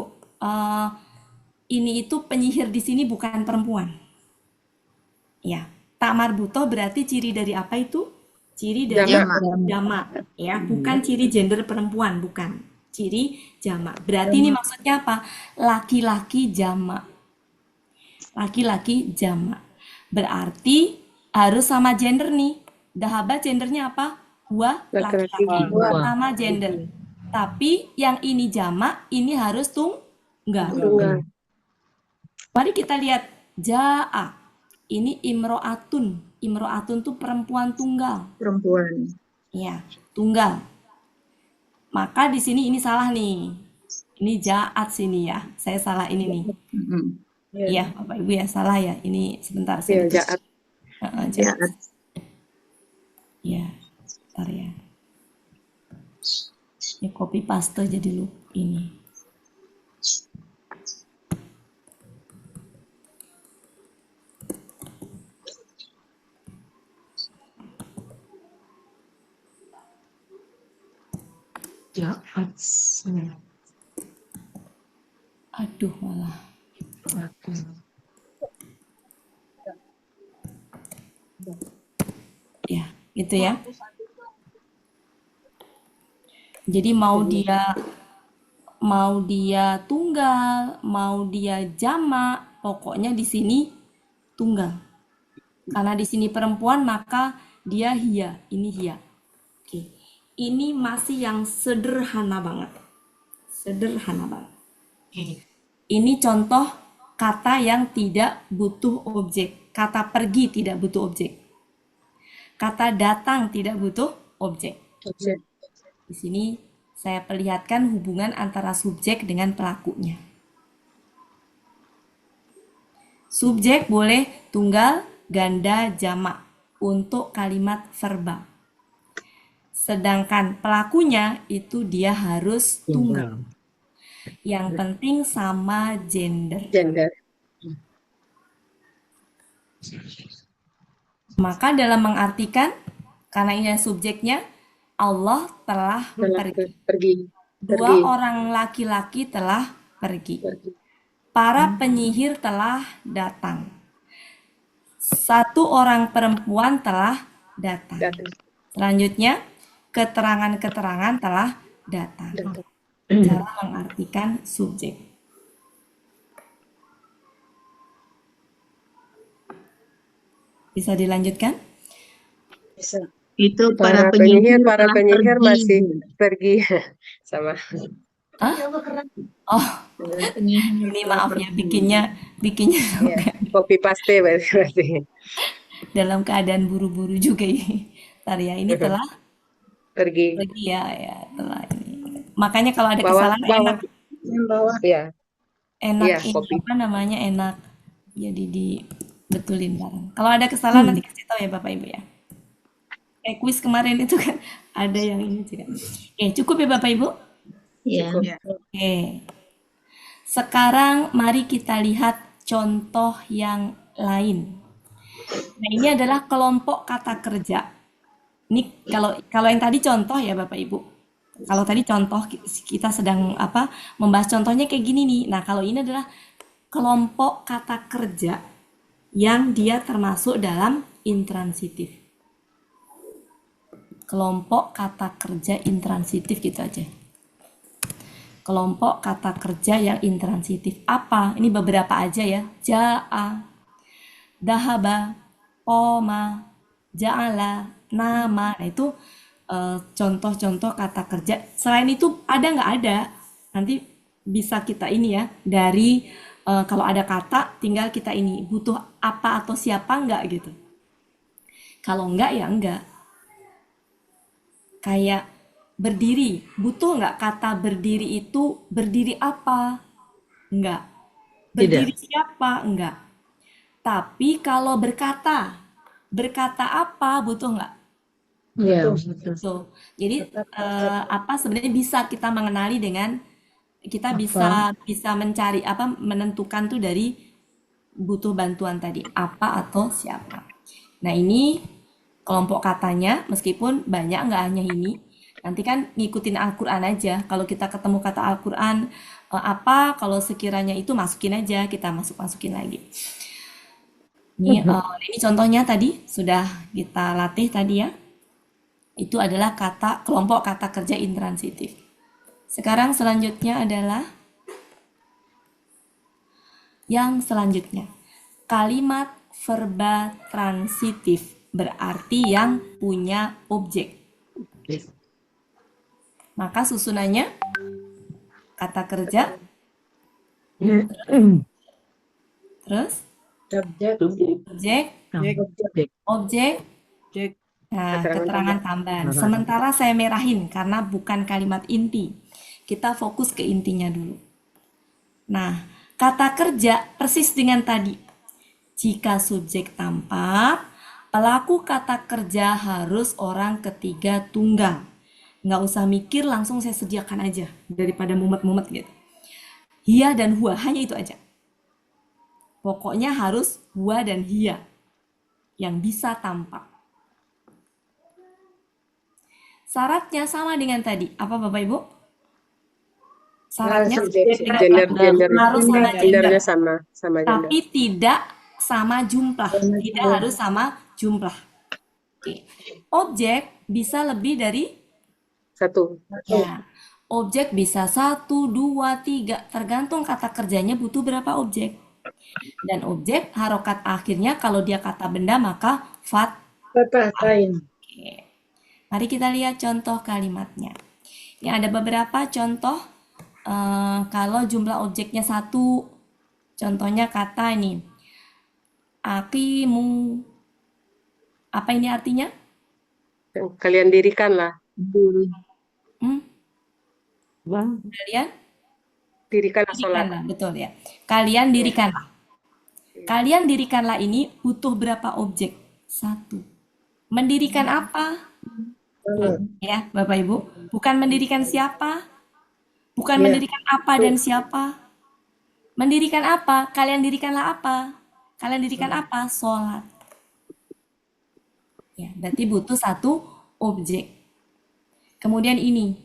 ini itu penyihir di sini bukan perempuan. Ya, tak marbutoh berarti ciri dari apa itu? Ciri dari jamak, ya, bukan ciri gender perempuan, bukan. Ciri jamak. Berarti ini maksudnya apa? Laki-laki jamak. Laki-laki jamak. Berarti harus sama gender nih. Dahaba gendernya apa? Huwa laki-laki. Sama gender. Tapi yang ini jamak, ini harus tunggal. Mari kita lihat. Ja'a. Ini imro'atun. Imro'atun tuh perempuan tunggal. Perempuan. Iya, tunggal. Maka di sini ini salah nih. Ini ja'at sini ya. Saya salah ini nih. Iya, Bapak Ibu ya, salah ya. Ini sebentar saya. Ja'at. Ja'at. Iya, bentar ya. Ini copy paste jadi lu ini. Ja'at. Aduh malah. Ya, gitu ya. Jadi mau dia tunggal, mau dia jamak, pokoknya di sini tunggal. Karena di sini perempuan maka dia hiya, ini hiya. Oke. Ini masih yang sederhana banget. Sederhana banget. Ini contoh kata yang tidak butuh objek. Kata pergi tidak butuh objek. Kata datang tidak butuh objek. Di sini saya perlihatkan hubungan antara subjek dengan pelakunya. Subjek boleh tunggal, ganda, jamak untuk kalimat verbal. Sedangkan pelakunya itu dia harus tunggal. Yang penting sama gender. Maka dalam mengartikan, karena ini subjeknya, Allah telah pergi. Dua orang laki-laki telah pergi. Para penyihir telah datang. Satu orang perempuan telah datang. Selanjutnya, keterangan-keterangan telah datang. Cara mengartikan subjek. Bisa dilanjutkan? Bisa. Itu para penyihir masih pergi sama. Oh, ini maaf ya bikinnya copy paste berarti. Dalam keadaan buru-buru juga ini. Tariya ini telah pergi ya telah ini. Makanya kalau ada kesalahan enak. Iya. Enak ini apa namanya enak. Jadi dibetulin bareng. Kalau ada kesalahan nanti kasih tahu ya Bapak Ibu ya. Kuis kemarin itu kan ada yang ini juga. Cukup ya Bapak Ibu? Iya. Oke. Sekarang mari kita lihat contoh yang lain. Nah, ini adalah kelompok kata kerja. Ini kalau yang tadi contoh ya Bapak Ibu. Kalau tadi contoh kita sedang membahas contohnya kayak gini nih. Nah, kalau ini adalah kelompok kata kerja yang dia termasuk dalam intransitif. Kelompok kata kerja intransitif gitu aja. Kelompok kata kerja yang intransitif apa? Ini beberapa aja ya. Ja'a, dahaba, qoma, ja'ala, nama. Nah, itu contoh-contoh kata kerja. Selain itu ada nggak ada? Nanti bisa kita ini ya dari Kalau ada kata, tinggal kita ini butuh apa atau siapa enggak gitu. Kalau enggak ya enggak. Kayak berdiri, butuh enggak kata berdiri itu berdiri apa? Enggak. Berdiri siapa? Enggak. Tapi kalau berkata apa butuh enggak? Iya, Betul. Jadi apa sebenarnya bisa kita mengenali dengan kita bisa mencari apa menentukan tuh dari butuh bantuan tadi apa atau siapa. Nah ini kelompok katanya meskipun banyak nggak hanya ini. Nanti kan ngikutin Al-Quran aja. Kalau kita ketemu kata Al-Quran apa kalau sekiranya itu masukin aja kita masukin lagi. Ini contohnya tadi sudah kita latih tadi ya. Itu adalah kelompok kata kerja intransitif. Sekarang selanjutnya adalah yang selanjutnya. Kalimat verba transitif berarti yang punya objek. Maka susunannya kata kerja terus objek nah keterangan tambahan. Sementara saya merahin karena bukan kalimat inti. Kita fokus ke intinya dulu. Nah, kata kerja persis dengan tadi. Jika subjek tampak, pelaku kata kerja harus orang ketiga tunggal. Nggak usah mikir, langsung saya sediakan aja. Daripada mumet-mumet gitu. Hia dan hua, hanya itu aja. Pokoknya harus hua dan hia. Yang bisa tampak. Syaratnya sama dengan tadi. Apa Bapak Ibu? Syaratnya harus sama gendernya sama gender. Tapi tidak sama jumlah. Tidak harus sama jumlah. Oke. Objek bisa lebih dari satu. Ya. Objek bisa 1, 2, 3. Tergantung kata kerjanya butuh berapa objek. Dan objek harokat akhirnya kalau dia kata benda maka Fatain. Oke. Mari kita lihat contoh kalimatnya. Ini ada beberapa contoh kalau jumlah objeknya 1. Contohnya kata ini. Aqimu. Apa ini artinya? Kalian dirikanlah. Kalian? Dirikanlah sholat. Betul ya. Kalian dirikanlah. Kalian dirikanlah ini butuh berapa objek? 1. Mendirikan apa? Ya, Bapak Ibu. Bukan mendirikan siapa? Bukan mendirikan apa dan siapa? Mendirikan apa? Kalian dirikanlah apa? Kalian dirikan apa? Sholat. Ya, berarti butuh 1 objek. Kemudian ini.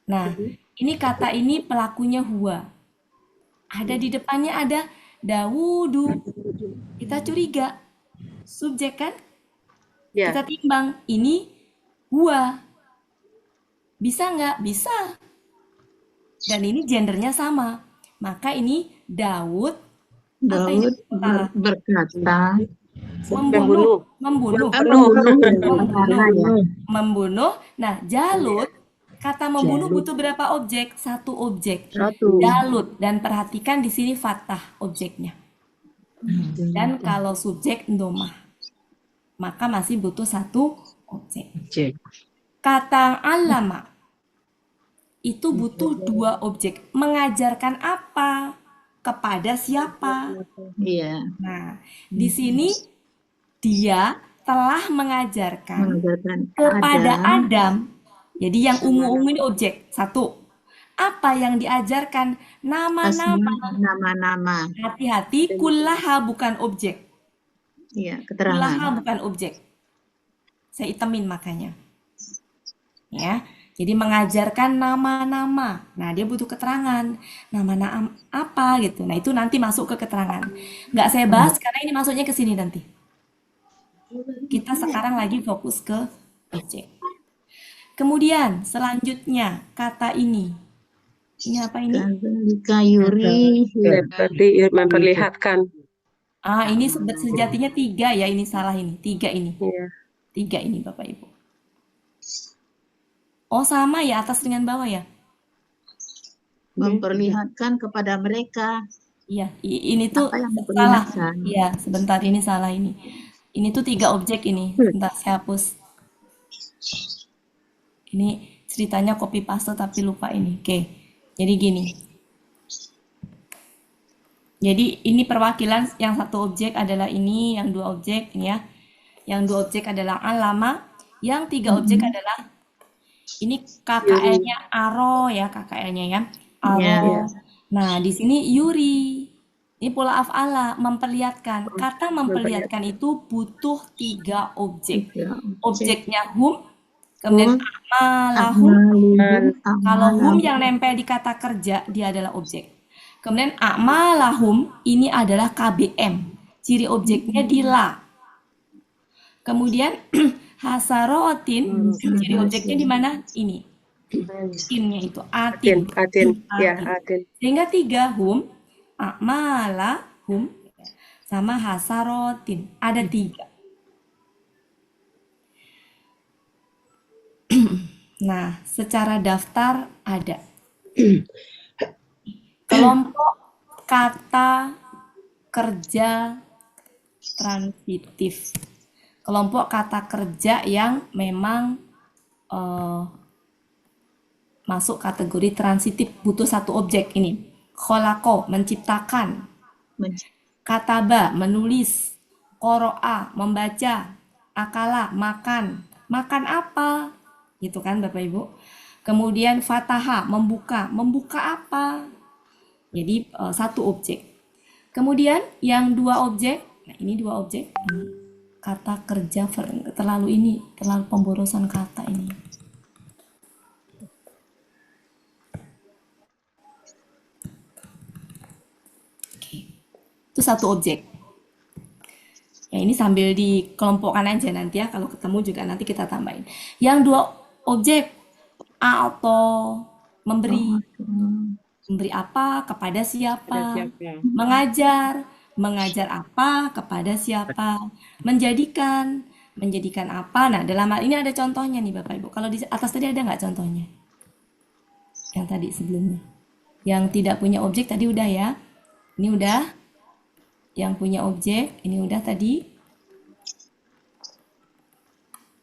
Nah, ini kata ini pelakunya huwa. Ada di depannya ada Dawudu. Kita curiga. Subjek kan? Ya. Kita timbang. Ini huwa. Bisa nggak? Bisa. Dan ini gendernya sama. Maka ini Daud. Berkata. Membunuh. Nah, Jalut. Kata membunuh butuh berapa objek? 1 objek. Jalut. Dan perhatikan di sini fathah objeknya. Dan kalau subjek domah, maka masih butuh 1 objek. Kata alama itu butuh 2 objek. Mengajarkan apa? Kepada siapa? Iya. Nah, di sini dia telah mengajarkan kepada Adam. Jadi yang ungu-ungu ini objek. 1. Apa yang diajarkan? Nama-nama. Hati-hati, kullaha bukan objek. Iya, keterangan. Kullaha bukan objek. Saya itemin makanya. Ya. Jadi mengajarkan nama-nama. Nah, dia butuh keterangan. Nama-nama apa gitu. Nah, itu nanti masuk ke keterangan. Nggak saya bahas karena ini masuknya ke sini nanti. Kita sekarang lagi fokus ke objek. Kemudian selanjutnya kata ini. Ini apa ini? Kayuri. Berarti memperlihatkan. Ini sejatinya 3 ya. Ini salah ini. 3 ini. 3 ini Bapak Ibu. Oh sama ya atas dengan bawah ya? Memperlihatkan kepada mereka. Iya, ini tuh Apa yang salah. diperlihatkan? Iya, sebentar, ini salah ini. Ini tuh 3 objek ini. Sebentar, saya hapus. Ini ceritanya copy paste tapi lupa ini. Oke. Jadi gini. Jadi ini perwakilan yang satu objek adalah ini, yang 2 objek ini ya. Yang 2 objek adalah lama, yang 3 objek adalah ini KKL-nya Aro ya, KKL-nya ya. Aro. Nah, di sini Yuri. Ini pola af'ala, memperlihatkan. Kata memperlihatkan itu butuh 3 objek. Objeknya hum, kemudian amalahum. Kalau hum yang nempel di kata kerja, dia adalah objek. Kemudian amalahum, ini adalah KBM. Ciri objeknya di la. Kemudian hasarotin, ciri objeknya di mana? Ini. Timnya itu atin. Ya, atin. Sehingga 3 hum, a'malahum sama hasarotin. Ada 3. Nah, secara daftar ada. Kelompok kata kerja transitif. Kelompok kata kerja yang memang masuk kategori transitif, butuh 1 objek ini. Kholako, menciptakan. Kataba, menulis. Qoro'a, membaca. Akala, makan. Makan apa? Gitu kan Bapak Ibu. Kemudian fataha, membuka. Membuka apa? Jadi 1 objek. Kemudian yang 2 objek. Nah, ini 2 objek. Ini. Kata kerja terlalu pemborosan kata ini. Itu 1 objek. Ya, ini sambil dikelompokkan aja nanti ya. Kalau ketemu juga nanti kita tambahin. Yang 2 objek. Atau memberi. Memberi apa kepada siapa. Mengajar. Mengajar apa kepada siapa. Menjadikan. Menjadikan apa. Nah, dalam hal ini ada contohnya nih Bapak Ibu. Kalau di atas tadi ada nggak contohnya? Yang tadi sebelumnya. Yang tidak punya objek tadi udah ya. Ini udah. Yang punya objek, ini udah tadi.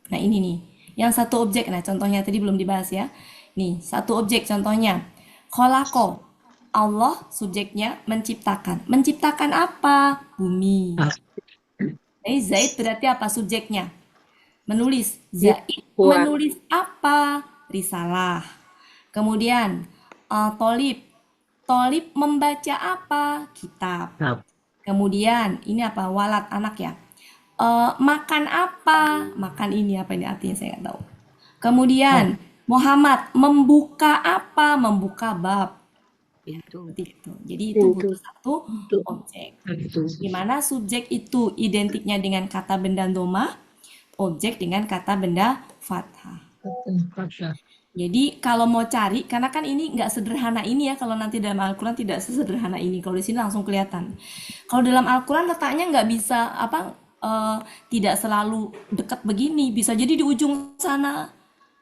Nah, ini nih. Yang 1 objek, nah contohnya tadi belum dibahas ya. Nih, 1 objek contohnya. Kholako. Allah subjeknya menciptakan. Menciptakan apa? Bumi. Jadi Zaid berarti apa subjeknya? Menulis. Zaid menulis apa? Risalah. Kemudian, Tolib. Tolib membaca apa? Kitab. Kemudian ini apa? Walad, anak ya. Makan apa? Makan ini apa ini artinya saya nggak tahu. Kemudian Muhammad membuka apa? Membuka bab. Itu. Jadi itu butuh 1 objek. Di mana subjek itu identiknya dengan kata benda dhamma, objek dengan kata benda fathah. Jadi kalau mau cari, karena kan ini nggak sederhana ini ya, kalau nanti dalam Al-Quran tidak sesederhana ini. Kalau di sini langsung kelihatan. Kalau dalam Al-Quran letaknya nggak bisa tidak selalu dekat begini, bisa jadi di ujung sana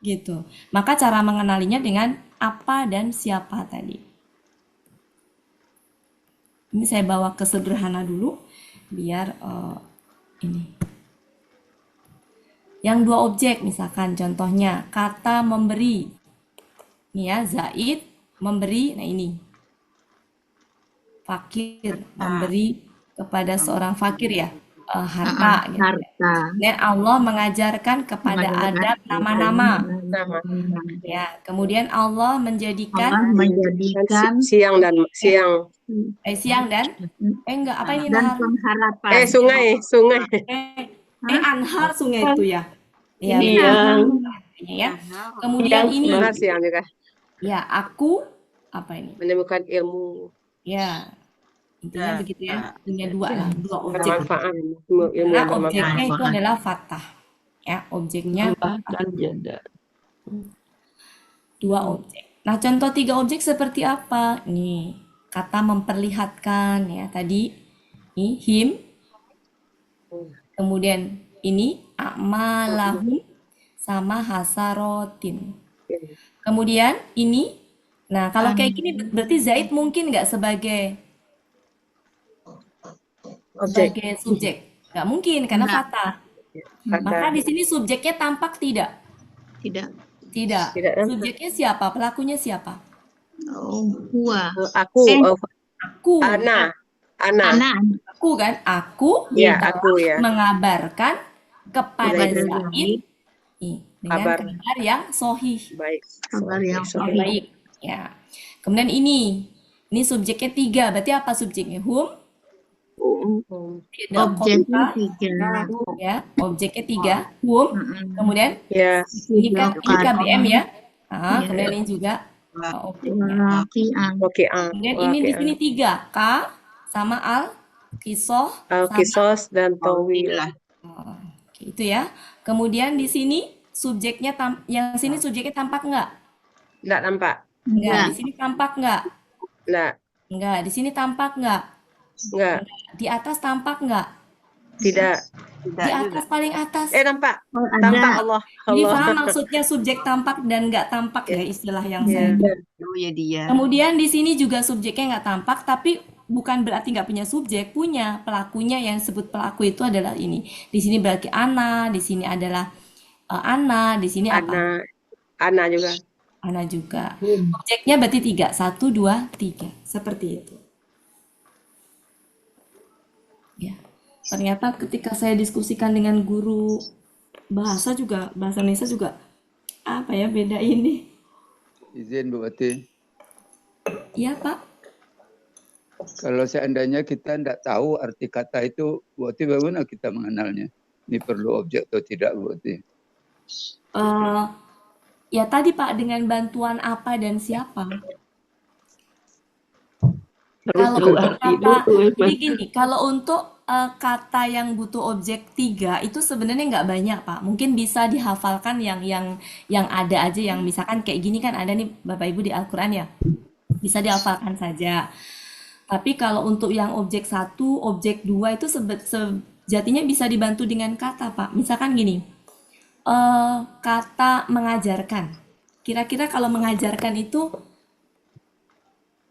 gitu. Maka cara mengenalinya dengan apa dan siapa tadi. Ini saya bawa ke sederhana dulu, biar ini. Yang 2 objek, misalkan contohnya kata memberi. Ini ya, Zaid memberi, nah ini. Fakir, memberi kepada seorang fakir ya, harta. Gitu. Dan Allah mengajarkan kepada Adam nama-nama. Ya, kemudian Allah menjadikan siang dan enggak apa ini dan pengharapan. Sungai. Anhar sungai itu ya. Iya. Ya. Kemudian ini. Siang juga. Ya, aku apa ini? Menemukan ilmu. Ya. Intinya begitu ya. Punya 2 lah, 2 objek. Nah, objeknya itu adalah fathah. Ya, objeknya dan jada. 2 objek. Nah, contoh 3 objek seperti apa? Nih, kata memperlihatkan ya tadi. Nih, him. Kemudian ini a'malahum sama hasarotin. Kemudian ini, nah kalau kayak gini berarti Zaid mungkin nggak sebagai Objek. sebagai subjek? Nggak mungkin karena Enggak. kata. Kata. Maka di sini subjeknya tampak tidak? Tidak. Tidak. Tidak nampak. Subjeknya siapa? Pelakunya siapa? Oh, huwa. Aku. Aku. Ana. Aku kan? Aku Ya, telah aku ya. mengabarkan kepada Kepada Zaid dengan Kabar. kabar yang sohih. Baik. Kabar yang Oke, baik. Ya. Kemudian ini subjeknya 3. Berarti apa subjeknya? Hum. Tidak Objeknya kota. 3. Ya, objeknya 3. Hum. Kemudian Ya. ini KBM ya. Iya. Kemudian ini juga objeknya. Waqi'an. Kemudian ini di sini 3. K sama al-qisoh Al-Qisos dan Tawilah. Oke, itu ya. Kemudian di sini subjeknya yang sini subjeknya tampak nggak? Nggak nampak. Nggak. Di sini tampak nggak? Nggak. Nggak. Di sini tampak nggak? Nggak. Di atas tampak nggak? Tidak. Di atas paling atas. Nampak. Ada. Tampak Allah. Ini paham maksudnya subjek tampak dan nggak tampak ya istilah yang saya. Oh ya dia. Kemudian di sini juga subjeknya nggak tampak, tapi bukan berarti nggak punya subjek, punya pelakunya yang disebut pelaku itu adalah ini. Di sini berarti Ana, di sini adalah Ana, di sini apa? Ana juga. Ana juga. Objeknya berarti 3, 1, 2, 3, seperti itu. Ya, ternyata ketika saya diskusikan dengan guru bahasa Indonesia juga apa ya beda ini. Izin Bu Ati. Iya Pak. Kalau seandainya kita tidak tahu arti kata itu, Bu Ati bagaimana kita mengenalnya? Ini perlu objek atau tidak Bu Ati? Ya tadi Pak, dengan bantuan apa dan siapa? Jadi gini, kalau untuk kata yang butuh objek 3 itu sebenarnya nggak banyak Pak. Mungkin bisa dihafalkan yang ada aja, yang misalkan kayak gini kan ada nih Bapak Ibu di Al-Quran ya. Bisa dihafalkan saja. Tapi kalau untuk yang objek 1, objek 2 itu sejatinya bisa dibantu dengan kata Pak. Misalkan gini, kata mengajarkan. Kira-kira kalau mengajarkan itu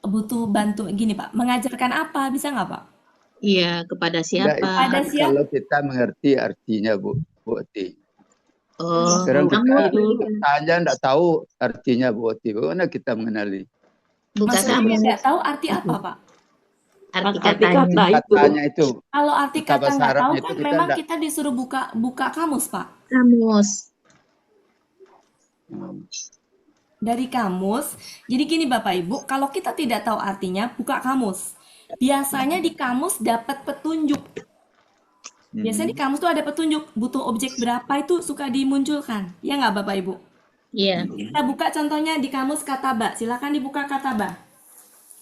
butuh bantu gini Pak. Mengajarkan apa? Bisa nggak Pak? Iya, kepada siapa? Kepada siapa? Kalau kita mengerti artinya Bu Ati. Oh, Sekarang kamu kita aja tidak tahu artinya Bu Ati. Bagaimana kita mengenali? buka Maksudnya kamu nggak tahu arti apa Pak? arti Arti katanya. Katanya itu. Kalau arti Kita kata bahasa nggak tahu Arabnya kan itu kita memang nggak- kita disuruh buka kamus Pak. Kamus. Dari kamus. Jadi gini Bapak Ibu, kalau kita tidak tahu artinya, buka kamus. Biasanya di kamus dapat petunjuk. Biasanya di kamus tuh ada petunjuk, butuh objek berapa itu suka dimunculkan. Ya nggak Bapak Ibu? Iya. Kita buka contohnya di kamus kataba. Silakan dibuka kataba.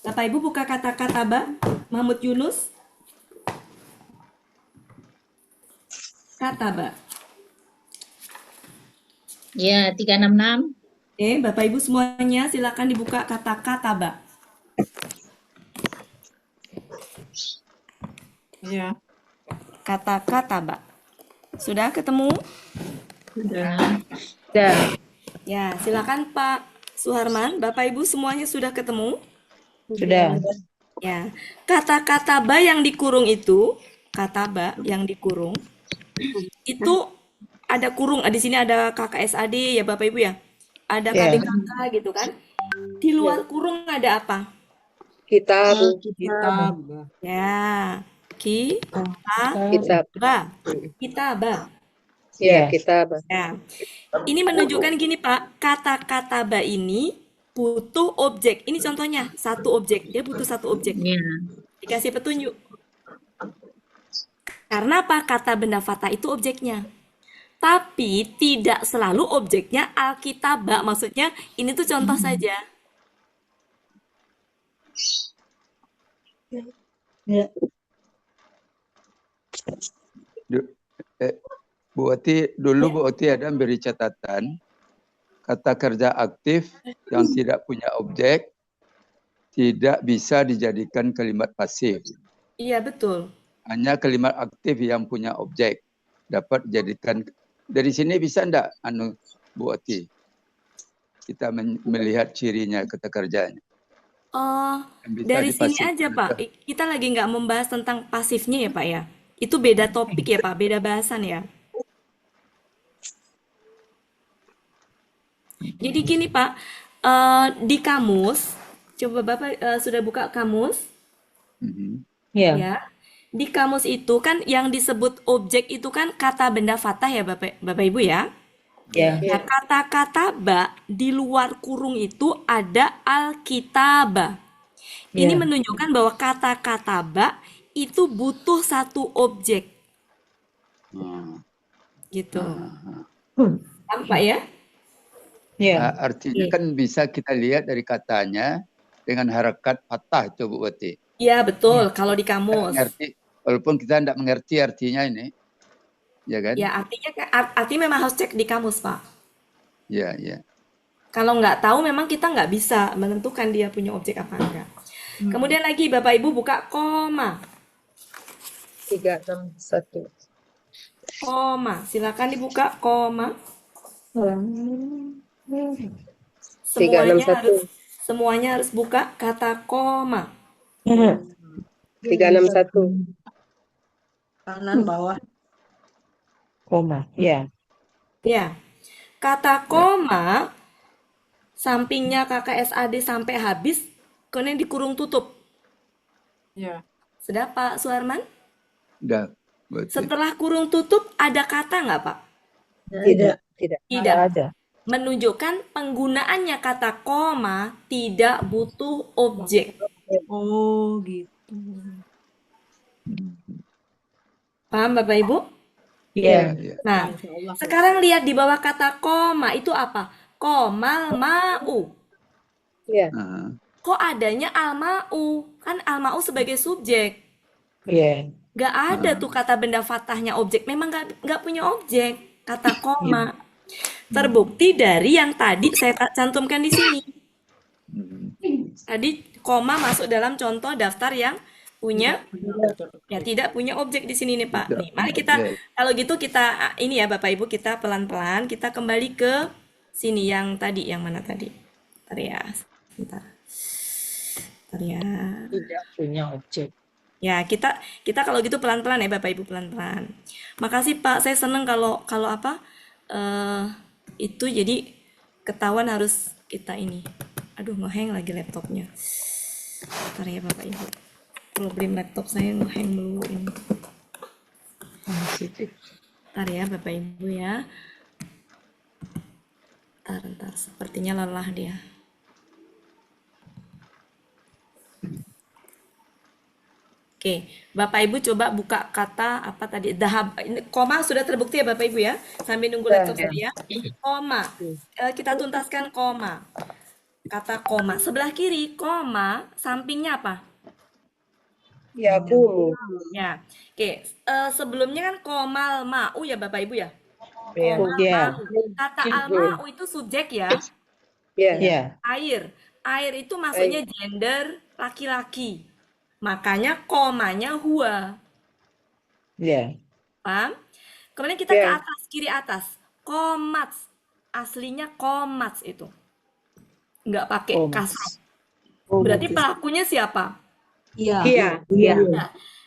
Bapak Ibu buka kata kataba. Mahmud Yunus. Kataba. Ya, 366. Oke, Bapak Ibu semuanya silakan dibuka kata kataba. Iya. Kata kataba. Sudah ketemu? Sudah. Ya, silakan Pak Suharman. Bapak Ibu semuanya sudah ketemu? Sudah. Ya. Kata kataba yang dikurung itu, kataba yang dikurung, itu ada kurung. Di sini ada KKSAD ya Bapak Ibu ya. Ada KDKK gitu kan. Di luar kurung ada apa? Kitab. Ya. Kitaba. Kitaba. Ya, kitab. Ya. Ini menunjukkan gini Pak, kata-kata ba ini butuh objek. Ini contohnya, satu objek. Dia butuh satu objek. Iya. Dikasih petunjuk. Karena apa? Kata benda fata itu objeknya. Tapi tidak selalu objeknya alkitaba. Maksudnya ini tuh contoh saja. Bu Ati, dulu Bu Ati ada beri catatan kata kerja aktif yang tidak punya objek tidak bisa dijadikan kalimat pasif. Iya, betul. Hanya kalimat aktif yang punya objek dapat dijadikan. Dari sini bisa enggak Bu Ati? Kita melihat cirinya kata kerjanya. Yang bisa Dari sini dipasifkan aja, Pak. itu. Kita lagi nggak membahas tentang pasifnya ya, Pak ya. Itu beda topik ya, Pak. Beda bahasan ya. Jadi gini, Pak. Di kamus, coba Bapak sudah buka kamus? Ya. Ya. Di kamus itu kan yang disebut objek itu kan kata benda fatah ya, Bapak Ibu ya. Ya. Nah, kata-kata ba di luar kurung itu ada alkitabah. Ini Ya. menunjukkan bahwa kata-kata ba itu butuh satu objek. Gitu. Paham, Pak ya? Ya. Artinya kan bisa kita lihat dari katanya dengan harakat fathah itu Bu Wati. Iya, betul. Kalau di kamus. Walaupun kita tidak mengerti artinya ini. Ya kan? Ya, artinya memang harus cek di kamus, Pak. Ya, ya. Kalau nggak tahu memang kita nggak bisa menentukan dia punya objek apa enggak. Kemudian lagi Bapak Ibu buka koma. 361. Koma. Silakan dibuka koma. Semuanya harus buka kata koma. 361. Kanan bawah. Koma. Ya. Ya. Kata koma sampingnya KKSAD sampai habis kemudian dikurung tutup. Ya. Sudah Pak Suharman? Sudah. Berarti. Setelah kurung tutup ada kata nggak Pak? Tidak. Tidak. Ada. Menunjukkan penggunaannya kata koma tidak butuh objek. Oh, gitu. Paham Bapak Ibu? Iya. Nah, sekarang lihat di bawah kata koma itu apa? Komal mau. Iya. Kok adanya almau? Kan almau sebagai subjek. Iya. Gak ada tuh kata benda fathahnya objek. Memang gak punya objek. Kata koma. Terbukti dari yang tadi saya cantumkan di sini. Tadi koma masuk dalam contoh daftar yang punya ya tidak punya objek di sini nih Pak. Nih, mari kita kalau gitu kita ini ya Bapak Ibu kita pelan-pelan kita kembali ke sini yang tadi yang mana tadi? Bentar ya. Bentar ya. Tidak punya objek. Ya, kita kalau gitu pelan-pelan ya Bapak Ibu pelan-pelan. Makasih Pak, saya seneng kalau apa? Itu jadi ketahuan harus kita ini. Aduh, ngehang lagi laptopnya. Bentar ya Bapak Ibu. Problem laptop saya ngehang dulu ini. Bentar ya Bapak Ibu ya. Bentar. Sepertinya lelah dia. Oke, Bapak Ibu coba buka kata apa tadi? Dahab. Koma sudah terbukti ya Bapak Ibu ya? Sambil nunggu laptop saya. Koma. Kita tuntaskan koma. Kata koma. Sebelah kiri koma, sampingnya apa? Ya, Bu. Ya. Oke, sebelumnya kan komal mau ya Bapak Ibu ya? Iya. Komal mau. Kata almau itu subjek ya? Iya. Air itu maksudnya gender laki-laki. Makanya komanya huwa. Iya. Paham? Kemudian kita ke atas, kiri atas. Komats. Aslinya komats itu. Nggak pakai kasroh. Berarti pelakunya siapa? Iya.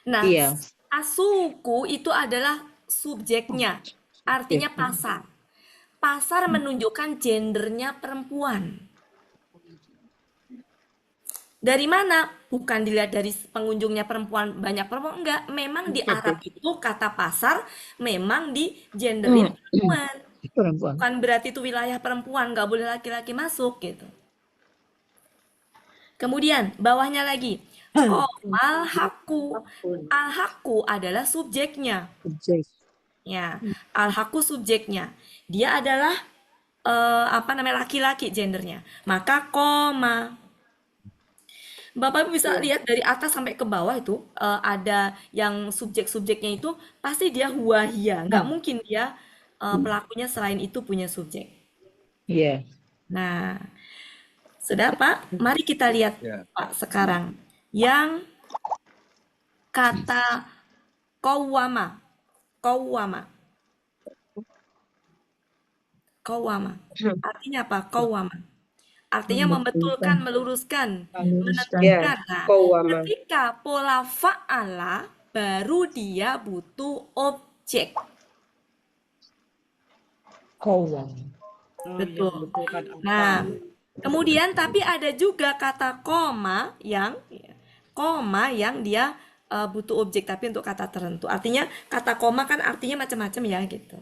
Nah, Iya. asuku itu adalah subjeknya. Artinya pasar. Pasar menunjukkan gendernya perempuan. Dari mana? Bukan dilihat dari pengunjungnya perempuan, banyak perempuan, enggak. Memang di Arab itu kata pasar memang di genderin perempuan. Bukan berarti itu wilayah perempuan, nggak boleh laki-laki masuk gitu. Kemudian bawahnya lagi, al-haku. Al-haku adalah subjeknya. Ya, al-haku subjeknya. Dia adalah laki-laki gendernya. Maka koma. Bapak Ibu bisa lihat dari atas sampai ke bawah itu ada yang subjek-subjeknya itu pasti dia huwahia. Nggak mungkin dia pelakunya selain itu punya subjek. Iya. Nah, sudah Pak, mari kita lihat Pak sekarang yang kata qawwama. Artinya apa? Qawwama. artinya membetulkan, meluruskan, Ya, menentukan. Nah, qawwama. ketika pola fa'ala baru dia butuh objek. Betul. Nah, kemudian tapi ada juga kata koma yang dia butuh objek tapi untuk kata tertentu. Artinya kata koma kan artinya macam-macam ya gitu.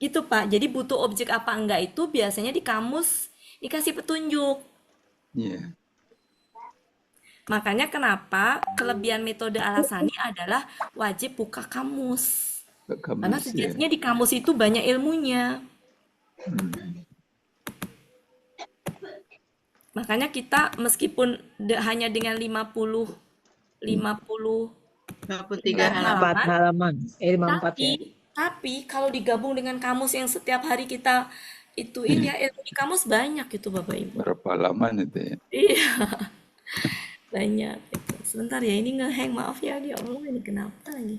Gitu Pak. Jadi butuh objek apa enggak itu biasanya di kamus dikasih petunjuk. Iya. Makanya kenapa kelebihan metode Al-Hassani adalah wajib buka kamus. Karena sejatinya di kamus itu banyak ilmunya. Makanya kita meskipun hanya dengan 53 halaman. 54 ya. Tapi kalau digabung dengan kamus yang setiap hari kita ituin ya, ilmu di kamus banyak itu Bapak Ibu. Berapa halaman itu ya? Iya. Banyak itu. Sebentar ya, ini ngehang, maaf ya dia Allah, ini kenapa lagi?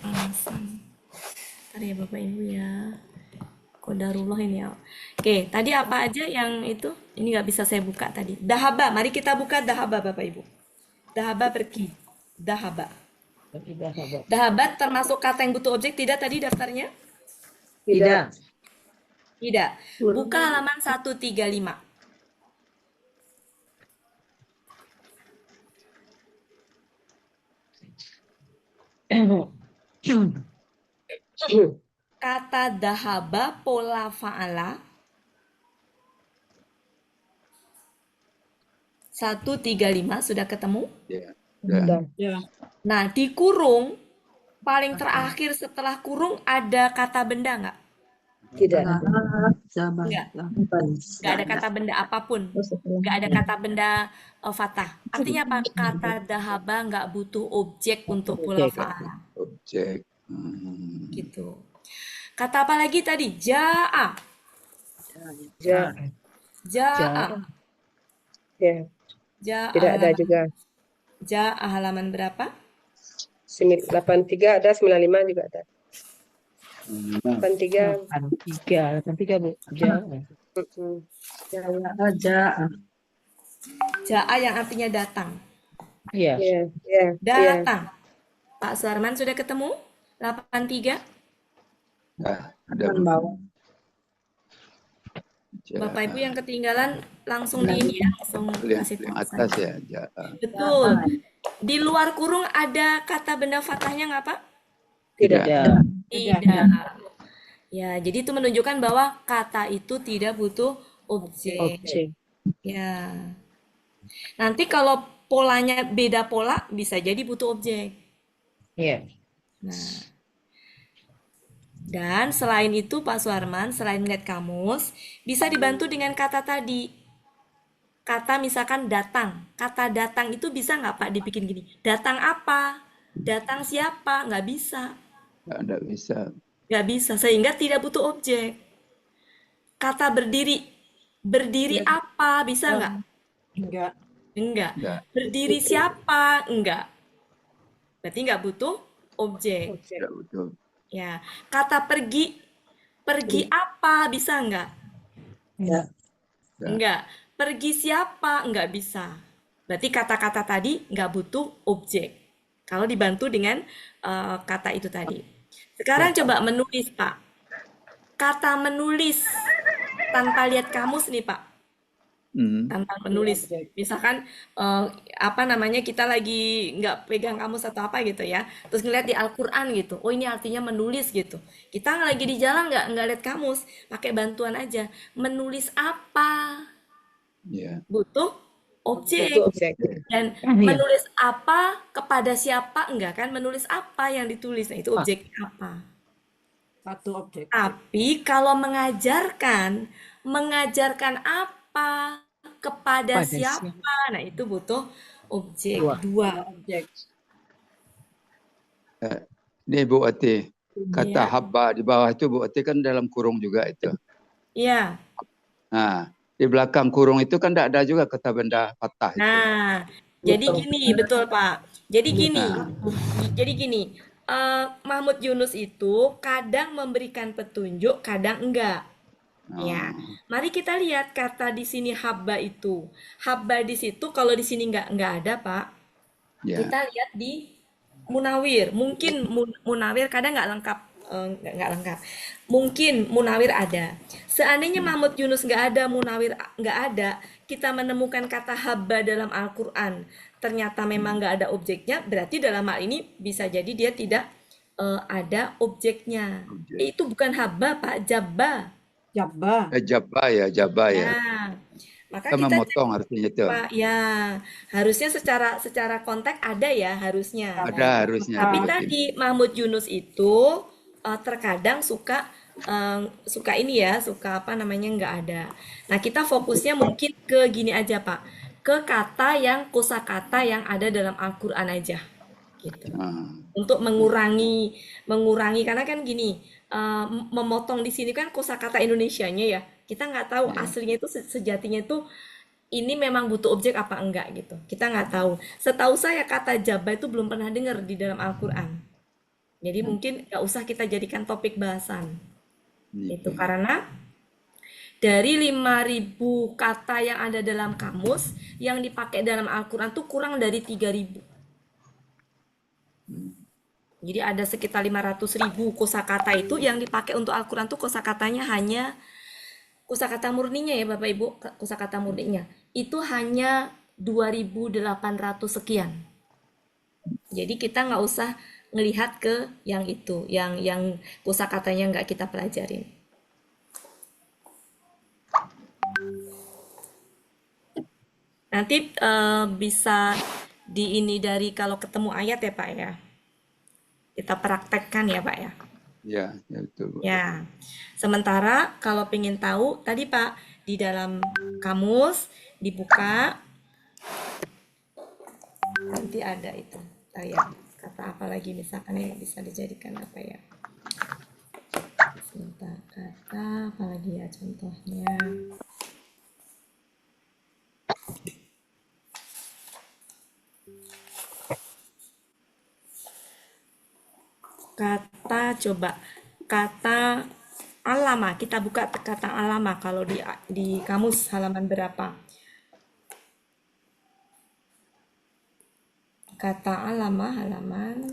Alasan. Bentar ya Bapak Ibu ya. Qadarullah ini ya. Oke, tadi apa aja yang itu? Ini nggak bisa saya buka tadi. Dahaba, mari kita buka dahaba Bapak Ibu. Dahaba pergi. Dahaba. Dahaba termasuk kata yang butuh objek tidak tadi daftarnya? Tidak. Tidak. Buka halaman 135. Kata dahaba pola fa'ala 135 sudah ketemu? Ya. Nah, di kurung paling terakhir setelah kurung ada kata benda nggak? Tidak. Nggak ada kata benda apapun. Nggak ada kata benda fatah. Artinya apa? Kata dahaba nggak butuh objek untuk pola fa'ala. Objek. Gitu. Kata apa lagi tadi? Ja'a. Ja'a. Ya. Ja'a. Tidak ada juga. Ja'a halaman berapa? 83 ada, 95 juga ada. 83. 83 Bu. Ja'a yang artinya datang. Iya. Datang. Pak Suarman sudah ketemu? 83? Ada. Bapak Ibu yang ketinggalan langsung di ini ya, langsung kasih tahu atas saya. ya. Betul. Di luar kurung ada kata benda fathahnya nggak Pak? Tidak. Tidak. Ya, jadi itu menunjukkan bahwa kata itu tidak butuh objek. Ya. Nanti kalau polanya beda pola bisa jadi butuh objek. Iya. Nah. Dan selain itu Pak Suarman, selain melihat kamus, bisa dibantu dengan kata tadi. Kata misalkan datang. Kata datang itu bisa nggak Pak dibikin gini? Datang apa? Datang siapa? Nggak bisa. Nggak bisa. Nggak bisa, sehingga tidak butuh objek. Kata berdiri. Berdiri apa? Bisa nggak? Enggak. Berdiri siapa? Enggak. Berarti nggak butuh objek. Tidak butuh. Ya, kata pergi. Pergi apa? Bisa nggak? Enggak. Pergi siapa? Enggak bisa. Berarti kata-kata tadi nggak butuh objek. Kalau dibantu dengan kata itu tadi. Sekarang coba menulis, Pak. Kata menulis tanpa lihat kamus nih, Pak. Tanpa menulis. Misalkan kita lagi nggak pegang kamus atau apa gitu ya. Terus ngeliat di Al-Quran gitu. Oh, ini artinya menulis gitu. Kita lagi di jalan nggak lihat kamus, pakai bantuan aja. Menulis apa? Butuh objek. Dan menulis apa kepada siapa? Enggak kan? Menulis apa yang ditulis. Nah, itu objek apa? Satu objek. Tapi kalau mengajarkan apa kepada siapa? Nah, itu butuh objek. Dua objek. Ini Bu Ati, kata habba di bawah itu Bu Ati kan dalam kurung juga itu. Iya. Nah, di belakang kurung itu kan tidak ada juga kata benda fathah itu. Nah, jadi gini, betul Pak. Jadi gini, Mahmud Yunus itu kadang memberikan petunjuk, kadang enggak. Ya, mari kita lihat kata di sini habba itu. Habba di situ kalau di sini enggak ada, Pak. Ya. Kita lihat di Munawir. Mungkin Munawir kadang enggak lengkap, enggak lengkap. Mungkin Munawir ada. Seandainya Mahmud Yunus enggak ada, Munawir enggak ada, kita menemukan kata habba dalam Al-Qur'an. Ternyata memang enggak ada objeknya, berarti dalam hal ini bisa jadi dia tidak ada objeknya. Itu bukan habba, Pak, jabba. Jabba. Jabba ya. Nah, maka Kita kita memotong artinya itu. Pak, ya harusnya secara konteks ada ya harusnya. Ada harusnya. Tapi betul. tadi Mahmud Yunus itu terkadang suka ini ya, suka apa namanya nggak ada. Nah, kita fokusnya mungkin ke gini aja, Pak, ke kata yang kosakata yang ada dalam Al-Qur'an aja, gitu. Untuk mengurangi karena kan gini, memotong di sini kan kosakata Indonesianya ya. Kita nggak tahu aslinya itu sejatinya itu ini memang butuh objek apa enggak gitu. Kita nggak tahu. Setahu saya kata jabba itu belum pernah dengar di dalam Al-Qur'an. Jadi mungkin nggak usah kita jadikan topik bahasan. Itu karena dari 5.000 kata yang ada dalam kamus yang dipakai dalam Al-Qur'an tuh kurang dari 3.000. Jadi ada sekitar 500.000 kosakata itu yang dipakai untuk Al-Qur'an tuh kosakatanya hanya kosakata murninya ya Bapak Ibu, kosakata murninya itu hanya 2.800 sekian. Jadi kita nggak usah ngelihat ke yang itu, yang kosakatanya nggak kita pelajarin. Nanti bisa di ini dari kalau ketemu ayat ya Pak ya. Kita praktekkan ya Pak ya. Ya betul. Ya. Sementara kalau pengen tahu tadi Pak di dalam kamus dibuka nanti ada itu. Ya, kata apa lagi misalkan yang bisa dijadikan apa ya? Sebentar, kata apa lagi ya contohnya? Kata alama, kita buka kata alama kalau di kamus halaman berapa? Kata alama halaman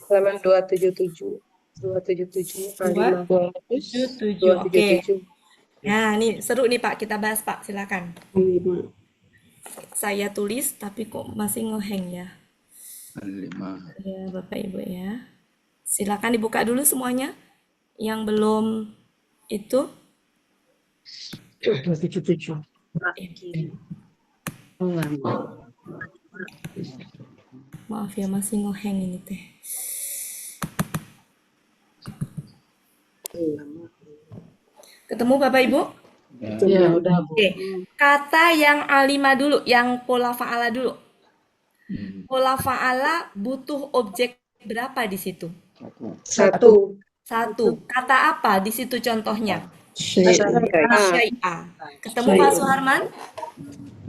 halaman 277. 277. 277. Oke. Nah, ini seru nih Pak, kita bahas Pak, silakan. Saya tulis tapi kok masih ngeheng ya. 5. Ya, Bapak Ibu ya. Silakan dibuka dulu semuanya. Yang belum itu 277. Maaf ya masih ngeheng ini teh. Ketemu Bapak Ibu? Ya, udah Bu. Oke. Kata yang A5 dulu, yang pola fa'ala dulu. Pola fa'ala butuh objek berapa di situ? 1. 1. Kata apa di situ contohnya? Syai'a. Syai'a. Ketemu Pak Suharman?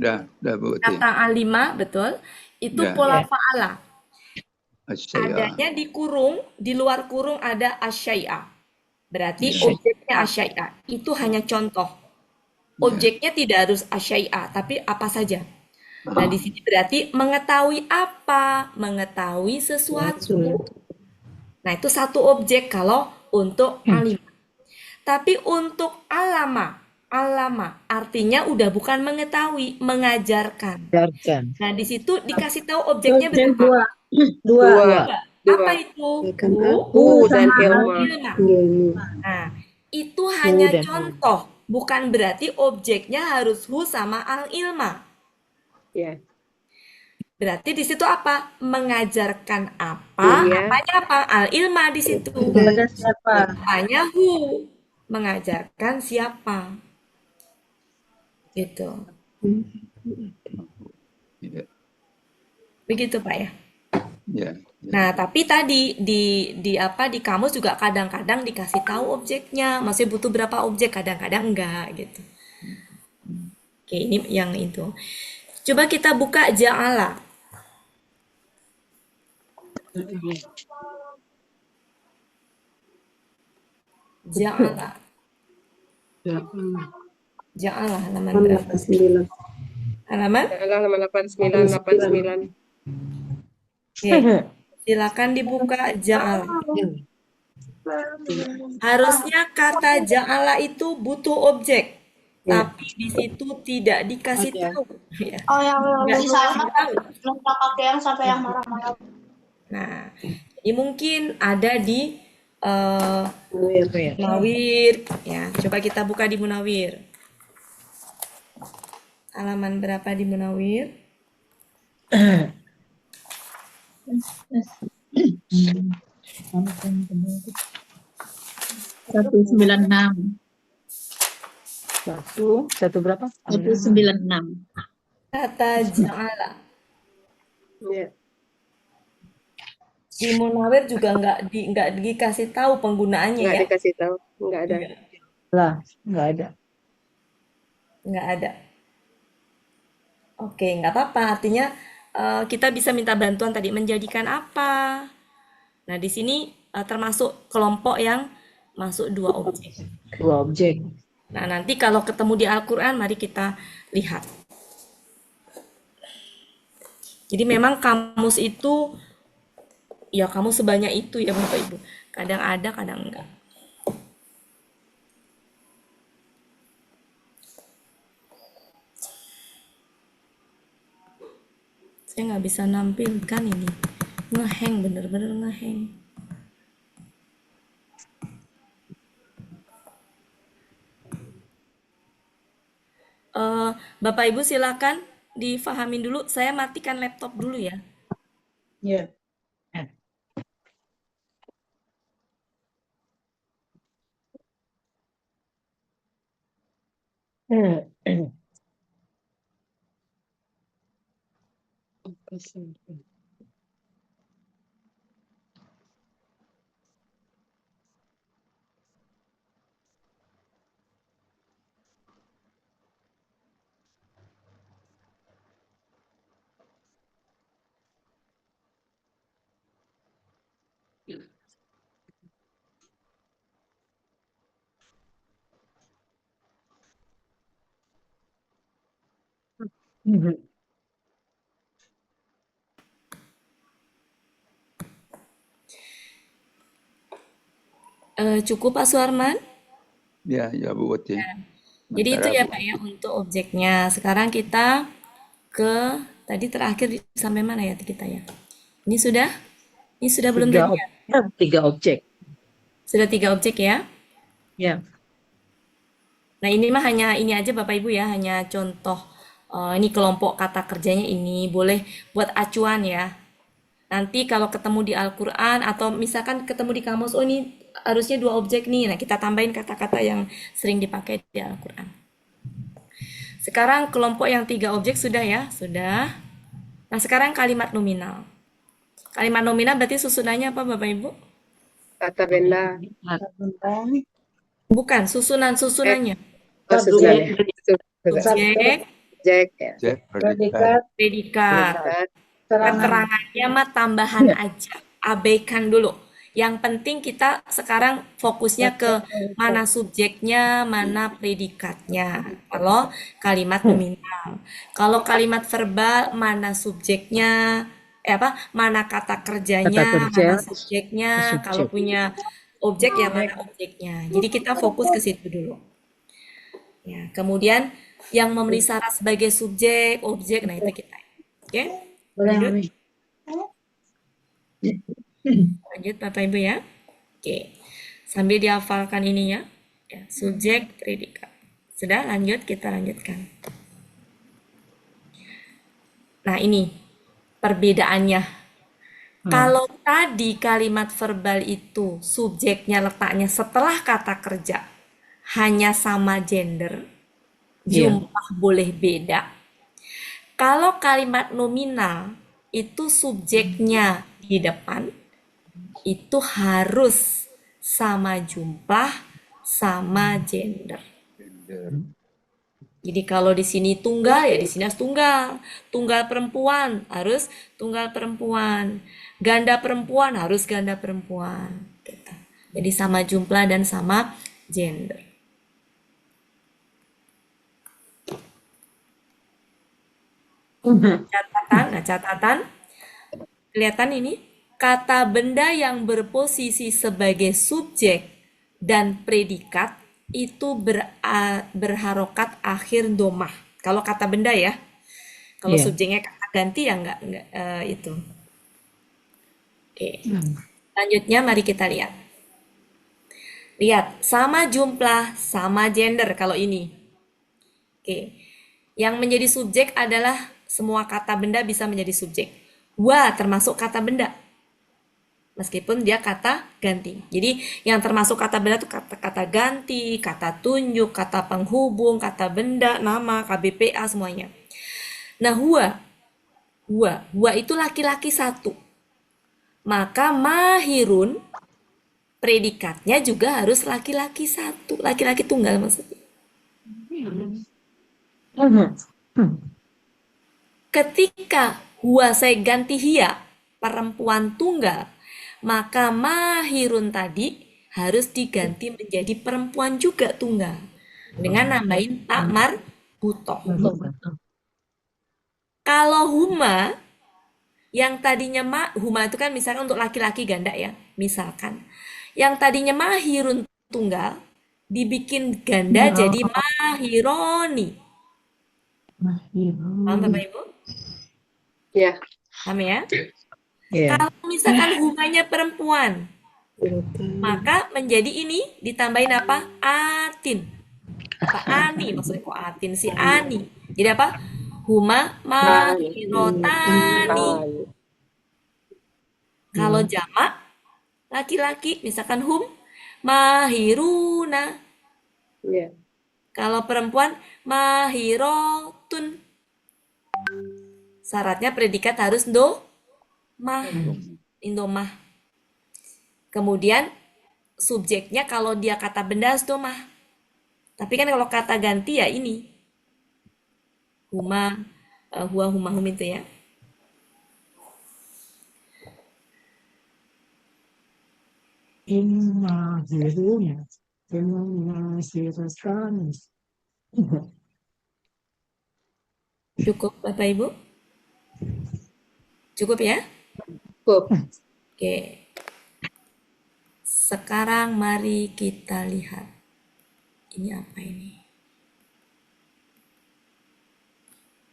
Udah Bu. Kata A5, betul. Itu Ya. pola fa'ala. Asyai'a. Adanya di kurung, di luar kurung ada asyai'a. Berarti Ya. objeknya asyai'a. Itu hanya contoh. Objeknya tidak harus asyai'a, tapi apa saja. Nah, di sini berarti mengetahui apa? Mengetahui sesuatu. Nah, itu satu objek kalau untuk A5. Tapi untuk alama artinya udah bukan mengetahui, mengajarkan. Nah, di situ dikasih tahu objeknya berapa? Dua. Apa itu? Hu dan ilma. Nah, itu hanya contoh, bukan berarti objeknya harus hu sama al-ilma. Ya. Berarti di situ apa? Mengajarkan apa? Iya. Apanya apa? Al-ilma di situ. Kepada siapa? Hanya hu. Mengajarkan siapa? Gitu. Ya. Begitu Pak ya. Ya. Nah, tapi tadi di kamus juga kadang-kadang dikasih tahu objeknya, masih butuh berapa objek, kadang-kadang enggak gitu. Oke, ini yang itu. Coba kita buka ja'ala. Ja'ala. Ja'ala halaman berapa? 89. Halaman? Halaman 89. Oke. Silakan dibuka ja'ala. Harusnya kata ja'ala itu butuh objek, tapi di situ tidak dikasih tahu. Ya. Oh, yang Nggak misalnya dikasih tahu. pakai yang sampai yang marah-marah. Nah, ini mungkin ada di Munawir. Munawir. Ya, coba kita buka di Munawir. Halaman berapa di Munawir? 196. Satu berapa? 196. Kata ja'ala. Iya. Di Munawir juga nggak dikasih tahu penggunaannya Nggak ya. dikasih tahu, nggak ada. Lah, nggak ada. Nggak ada. Oke, nggak apa-apa. Artinya kita bisa minta bantuan tadi menjadikan apa. Nah, di sini termasuk kelompok yang masuk dua objek. Dua objek. Nah, nanti kalau ketemu di Al-Quran, mari kita lihat. Jadi memang kamus itu, ya kamus sebanyak itu ya Bapak Ibu. Kadang ada, kadang enggak. Saya nggak bisa nampilkan ini. Ngeheng, bener-bener ngeheng. Bapak Ibu silakan difahamin dulu. Saya matikan laptop dulu ya. Ya. Cukup Pak Suarman? Ya, ya Bu Wati. Jadi itu Sementara ya Pak ya untuk objeknya. Sekarang kita ke tadi terakhir sampai mana ya kita ya? Ini sudah? Ini sudah belum tadi ya? 3 objek. Sudah 3 objek ya? Ya. Nah ini mah hanya ini aja Bapak Ibu ya, hanya contoh. Ini kelompok kata kerjanya ini boleh buat acuan ya. Nanti kalau ketemu di Al-Quran atau misalkan ketemu di kamus, oh ini harusnya 2 objek nih. Nah kita tambahin kata-kata yang sering dipakai di Al-Quran. Sekarang kelompok yang 3 objek sudah ya? Sudah. Nah sekarang kalimat nominal. Kalimat nominal berarti susunannya apa Bapak Ibu? Kata benda. Bukan, susunannya. Oh, susunannya. Subjek, Subjek, ya. Subjek, predikat, predikat. Keterangannya mah tambahan aja. Abaikan dulu. Yang penting kita sekarang fokusnya ke mana subjeknya, mana predikatnya. Kalau kalimat nominal. Kalau kalimat verbal, mana subjeknya, mana kata kerjanya, mana subjeknya. Kalau punya objek ya mana objeknya. Jadi kita fokus ke situ dulu. Ya, kemudian yang memenuhi syarat sebagai subjek, objek, nah itu kita. Oke? Lanjut. Lanjut Bapak Ibu ya. Oke. Sambil dihafalkan ininya. Ya, subjek, predikat. Sudah, lanjut, kita lanjutkan. Nah, ini perbedaannya. Kalau tadi kalimat verbal itu subjeknya letaknya setelah kata kerja hanya sama gender, jumlah boleh beda. Kalau kalimat nominal itu subjeknya di depan, itu harus sama jumlah, sama gender. Jadi kalau di sini tunggal, ya di sini harus tunggal. Tunggal perempuan harus tunggal perempuan. Ganda perempuan harus ganda perempuan. Gitu. Jadi sama jumlah dan sama gender. Catatan. Kelihatan ini? Kata benda yang berposisi sebagai subjek dan predikat itu berharokat akhir domah. Kalau kata benda ya. Kalau subjeknya kata ganti ya enggak itu. Oke. Selanjutnya mari kita lihat. Lihat, sama jumlah, sama gender kalau ini. Oke. Yang menjadi subjek adalah semua kata benda bisa menjadi subjek. Wa termasuk kata benda. Meskipun dia kata ganti. Jadi yang termasuk kata benda itu kata ganti, kata tunjuk, kata penghubung, kata benda, nama, KBPA semuanya. Nah, huwa itu laki-laki satu. Maka mahirun predikatnya juga harus laki-laki satu, laki-laki tunggal maksudnya. Ketika huwa saya ganti hiya, perempuan tunggal, maka mahirun tadi harus diganti menjadi perempuan juga tunggal. Dengan nambahin takmar butoh. Kalau huma, yang tadinya huma itu kan misalkan untuk laki-laki ganda ya. Misalkan. Yang tadinya mahirun tunggal, dibikin ganda jadi mahironi. Paham Bapak Ibu? Ya. Paham ya? Kalau misalkan humanya perempuan, maka menjadi ini ditambahin apa? Atin. Apa ani? Maksudnya kok atin si ani. Jadi apa? Huma mahirotani. Kalau jamak laki-laki, misalkan hum mahiruna. Kalau perempuan mahirotun. Syaratnya predikat harus indomah. Kemudian subjeknya kalau dia kata benda harus domah. Tapi kan kalau kata ganti ya ini. Huma, huwa, huma, hum itu ya. Cukup Bapak Ibu? Cukup ya? Cukup. Oke. Sekarang mari kita lihat. Ini apa ini?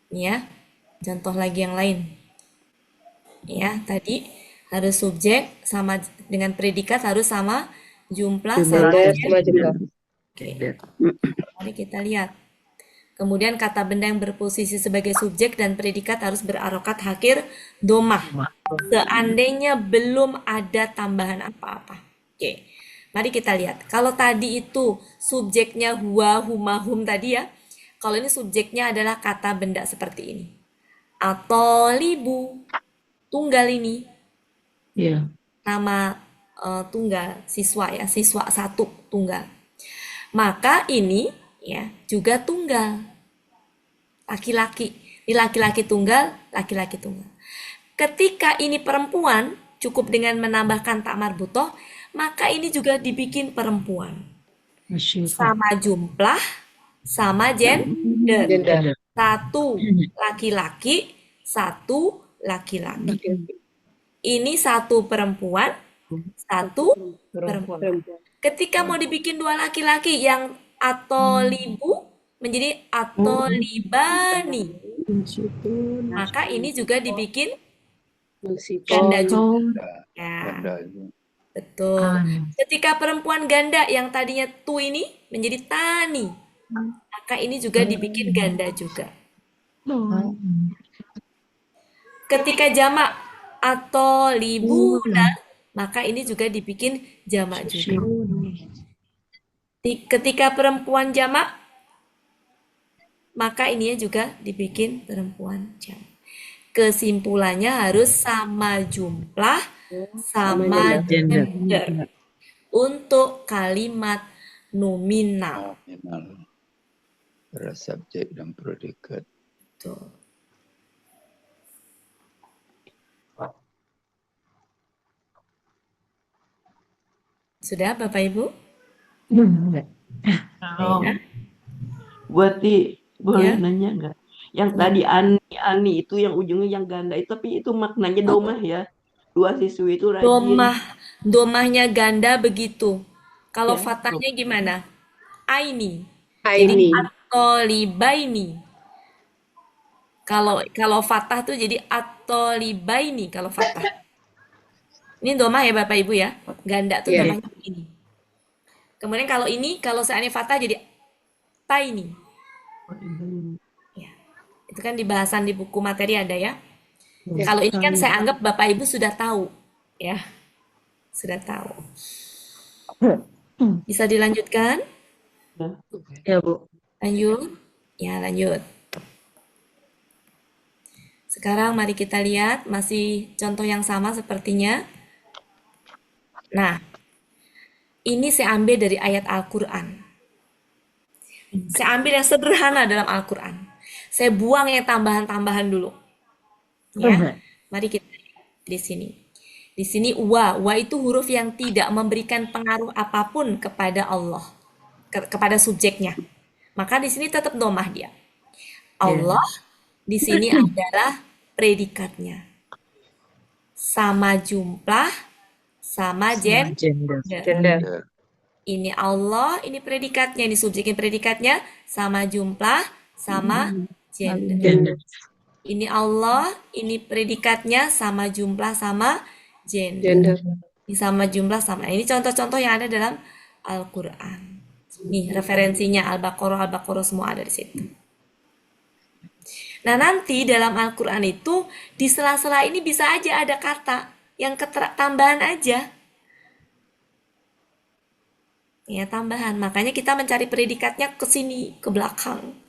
Ini ya. Contoh lagi yang lain. Ya, tadi harus subjek sama dengan predikat harus sama jumlah sama jumlah. Oke. Mari kita lihat. Kemudian kata benda yang berposisi sebagai subjek dan predikat harus berarokat akhir domah. Seandainya belum ada tambahan apa-apa. Oke, mari kita lihat. Kalau tadi itu subjeknya huwa, huma, hum tadi ya. Kalau ini subjeknya adalah kata benda seperti ini. Atau libu, tunggal ini. Nama tunggal, siswa ya, siswa satu tunggal. Maka ini ya juga tunggal. Laki-laki, ini laki-laki tunggal, laki-laki tunggal. Ketika ini perempuan, cukup dengan menambahkan tak marbutoh, maka ini juga dibikin perempuan. Sama jumlah, sama gender. Satu laki-laki, satu laki-laki. Ini satu perempuan, satu perempuan. Ketika mau dibikin dua laki-laki yang atau libu menjadi atau libani, maka ini juga dibikin ganda juga. Ya, betul. Ketika perempuan ganda yang tadinya tu ini menjadi tani, maka ini juga dibikin ganda juga. Ketika jamak atau libuna, maka ini juga dibikin jamak juga. Ketika perempuan jamak, maka ininya juga dibikin perempuan jamak. Kesimpulannya harus sama jumlah, sama gender. Untuk kalimat nominal. Antara subjek dan predikat. Tuh. Sudah Bapak Ibu? Enggak. Ya. Berarti boleh Ya. nanya nggak? Yang Ya. tadi ani itu yang ujungnya yang ganda itu, tapi itu maknanya domah ya. Dua siswi itu rajin. Domahnya ganda begitu. Kalau Ya. fathahnya gimana? Aini. Jadi Aini. atolibaini. Kalau fathah tuh jadi atolibaini kalau fathah. Ini domah ya Bapak Ibu ya. Ganda tuh Iya. domahnya ini. Kemudian kalau ini, kalau seandainya fathah jadi taini. Ya. Itu kan di bahasan di buku materi ada ya. Ya. Kalau ini kan saya anggap Bapak Ibu sudah tahu. Ya. Sudah tahu. Bisa dilanjutkan? Ya, Bu. Lanjut? Ya, lanjut. Sekarang mari kita lihat, masih contoh yang sama sepertinya. Nah, ini saya ambil dari ayat Al-Quran. Saya ambil yang sederhana dalam Al-Quran. Saya buang yang tambahan-tambahan dulu. Ya, mari kita lihat di sini. Di sini wa itu huruf yang tidak memberikan pengaruh apapun kepada Allah, kepada subjeknya. Maka di sini tetap domah dia. Allah di sini adalah predikatnya. Sama jumlah, sama Gender. Gender. Ini Allah, ini predikatnya, ini subjeknya predikatnya, sama jumlah, sama gender. Ini Allah, ini predikatnya, sama jumlah, sama gender. Ini sama jumlah, sama. Ini contoh-contoh yang ada dalam Al-Quran. Nih referensinya Al-Baqarah semua ada di situ. Nah nanti dalam Al-Quran itu di sela-sela ini bisa aja ada kata yang tambahan aja. Ya tambahan, makanya kita mencari predikatnya ke sini, ke belakang.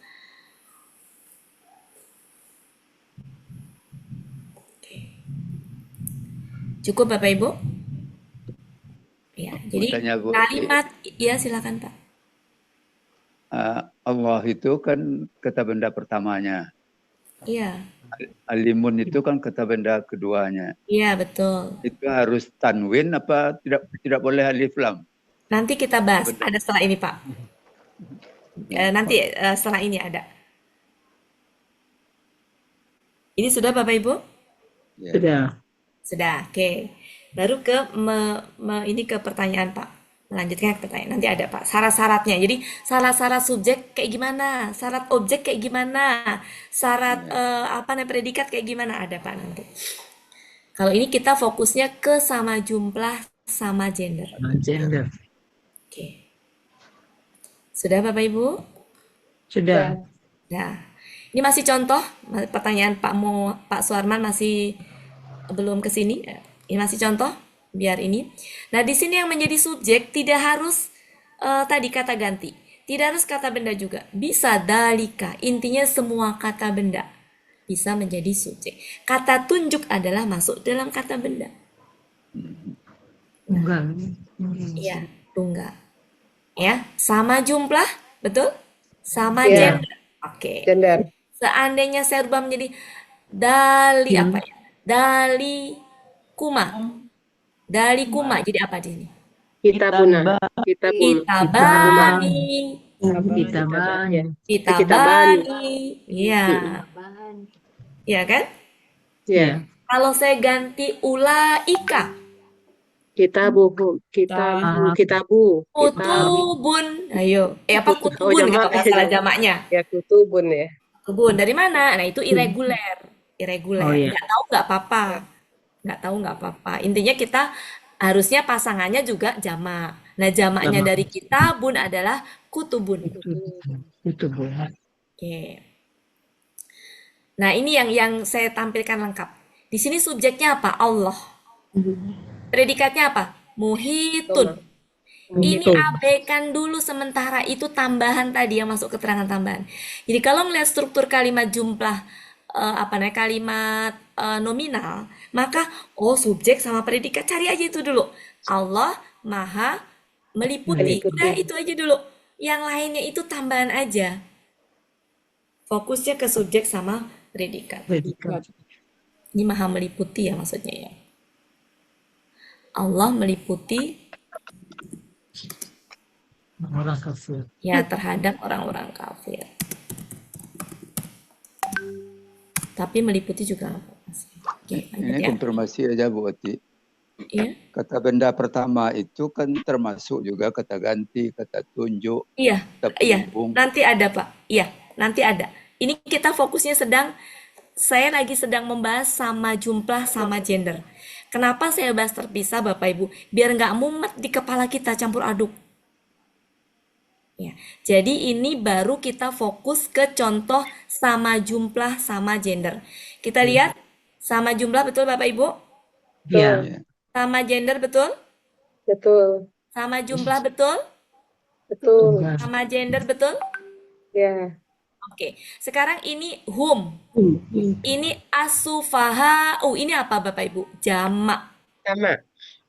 Oke. Cukup Bapak Ibu? Ya, jadi Tanya, Bu. kalimat, ya silakan Pak. Allah itu kan kata benda pertamanya. Iya. Alimun itu kan kata benda keduanya. Iya betul. Itu harus tanwin apa tidak boleh alif lam? Nanti kita bahas, ada setelah ini Pak. Nanti setelah ini ada. Ini sudah Bapak Ibu? Sudah. Sudah, oke. Baru ini ke pertanyaan Pak. Melanjutkan ke pertanyaan. Nanti ada Pak, syarat-syaratnya. Jadi syarat-syarat subjek kayak gimana? Syarat objek kayak gimana? Syarat predikat kayak gimana? Ada Pak nanti. Kalau ini kita fokusnya ke sama jumlah, sama gender. Gender. Oke. Sudah Bapak Ibu? Sudah. Nah, ini masih contoh pertanyaan Pak Suarman masih belum ke sini. Ini masih contoh, biar ini. Nah, di sini yang menjadi subjek tidak harus tadi kata ganti. Tidak harus kata benda juga. Bisa dalika, intinya semua kata benda bisa menjadi subjek. Kata tunjuk adalah masuk dalam kata benda. Tunggal. Iya, tunggal. Ya, sama jumlah, betul? Sama Iya. gender. Oke. Gender. Seandainya saya rubah menjadi dali apa ya? Dali kuma. Dali kuma. Jadi apa di sini? Kitabuna. Kitabani. Kitabani. Iya. Iya kan? Iya. Kalau saya ganti ulaika. Kitabu. Kutubun. Ayo. Apa kutubun gitu jamak. nggak salah jamaknya. Ya, kutubun ya. Kebun dari mana? Nah itu irregular. Oh, iya. Nggak tahu nggak apa-apa. Nggak tahu nggak apa-apa. Intinya kita harusnya pasangannya juga jamak. Nah jamaknya Jamak. dari kitabun adalah kutubun. Itu Bu. Oke. Nah ini yang saya tampilkan lengkap. Di sini subjeknya apa? Allah. Predikatnya apa? Muhitun. Ini abaikan dulu sementara itu tambahan tadi yang masuk keterangan tambahan. Jadi kalau melihat struktur kalimat jumlah kalimat nominal, maka subjek sama predikat cari aja itu dulu. Allah Maha meliputi. Udah itu aja dulu. Yang lainnya itu tambahan aja. Fokusnya ke subjek sama predikat. Predikat. Ini maha meliputi ya maksudnya ya. Allah meliputi Orang kafir. ya terhadap orang-orang kafir. Tapi meliputi juga apa? Oke, lanjut Ini ya. konfirmasi aja Bu Oti. Iya. Kata benda pertama itu kan termasuk juga kata ganti, kata tunjuk, Iya, kata iya, penghubung. nanti ada Pak. Iya, nanti ada. Ini kita fokusnya saya lagi sedang membahas sama jumlah sama gender. Kenapa saya bahas terpisah Bapak Ibu? Biar nggak mumet di kepala kita campur aduk. Ya, jadi ini baru kita fokus ke contoh sama jumlah sama gender. Kita lihat sama jumlah betul Bapak Ibu? Iya. Sama gender betul? Betul. Sama jumlah betul? Betul. Sama gender betul? Ya. Oke, sekarang ini hum. Ini asufaha. Ini apa Bapak Ibu? Jamak.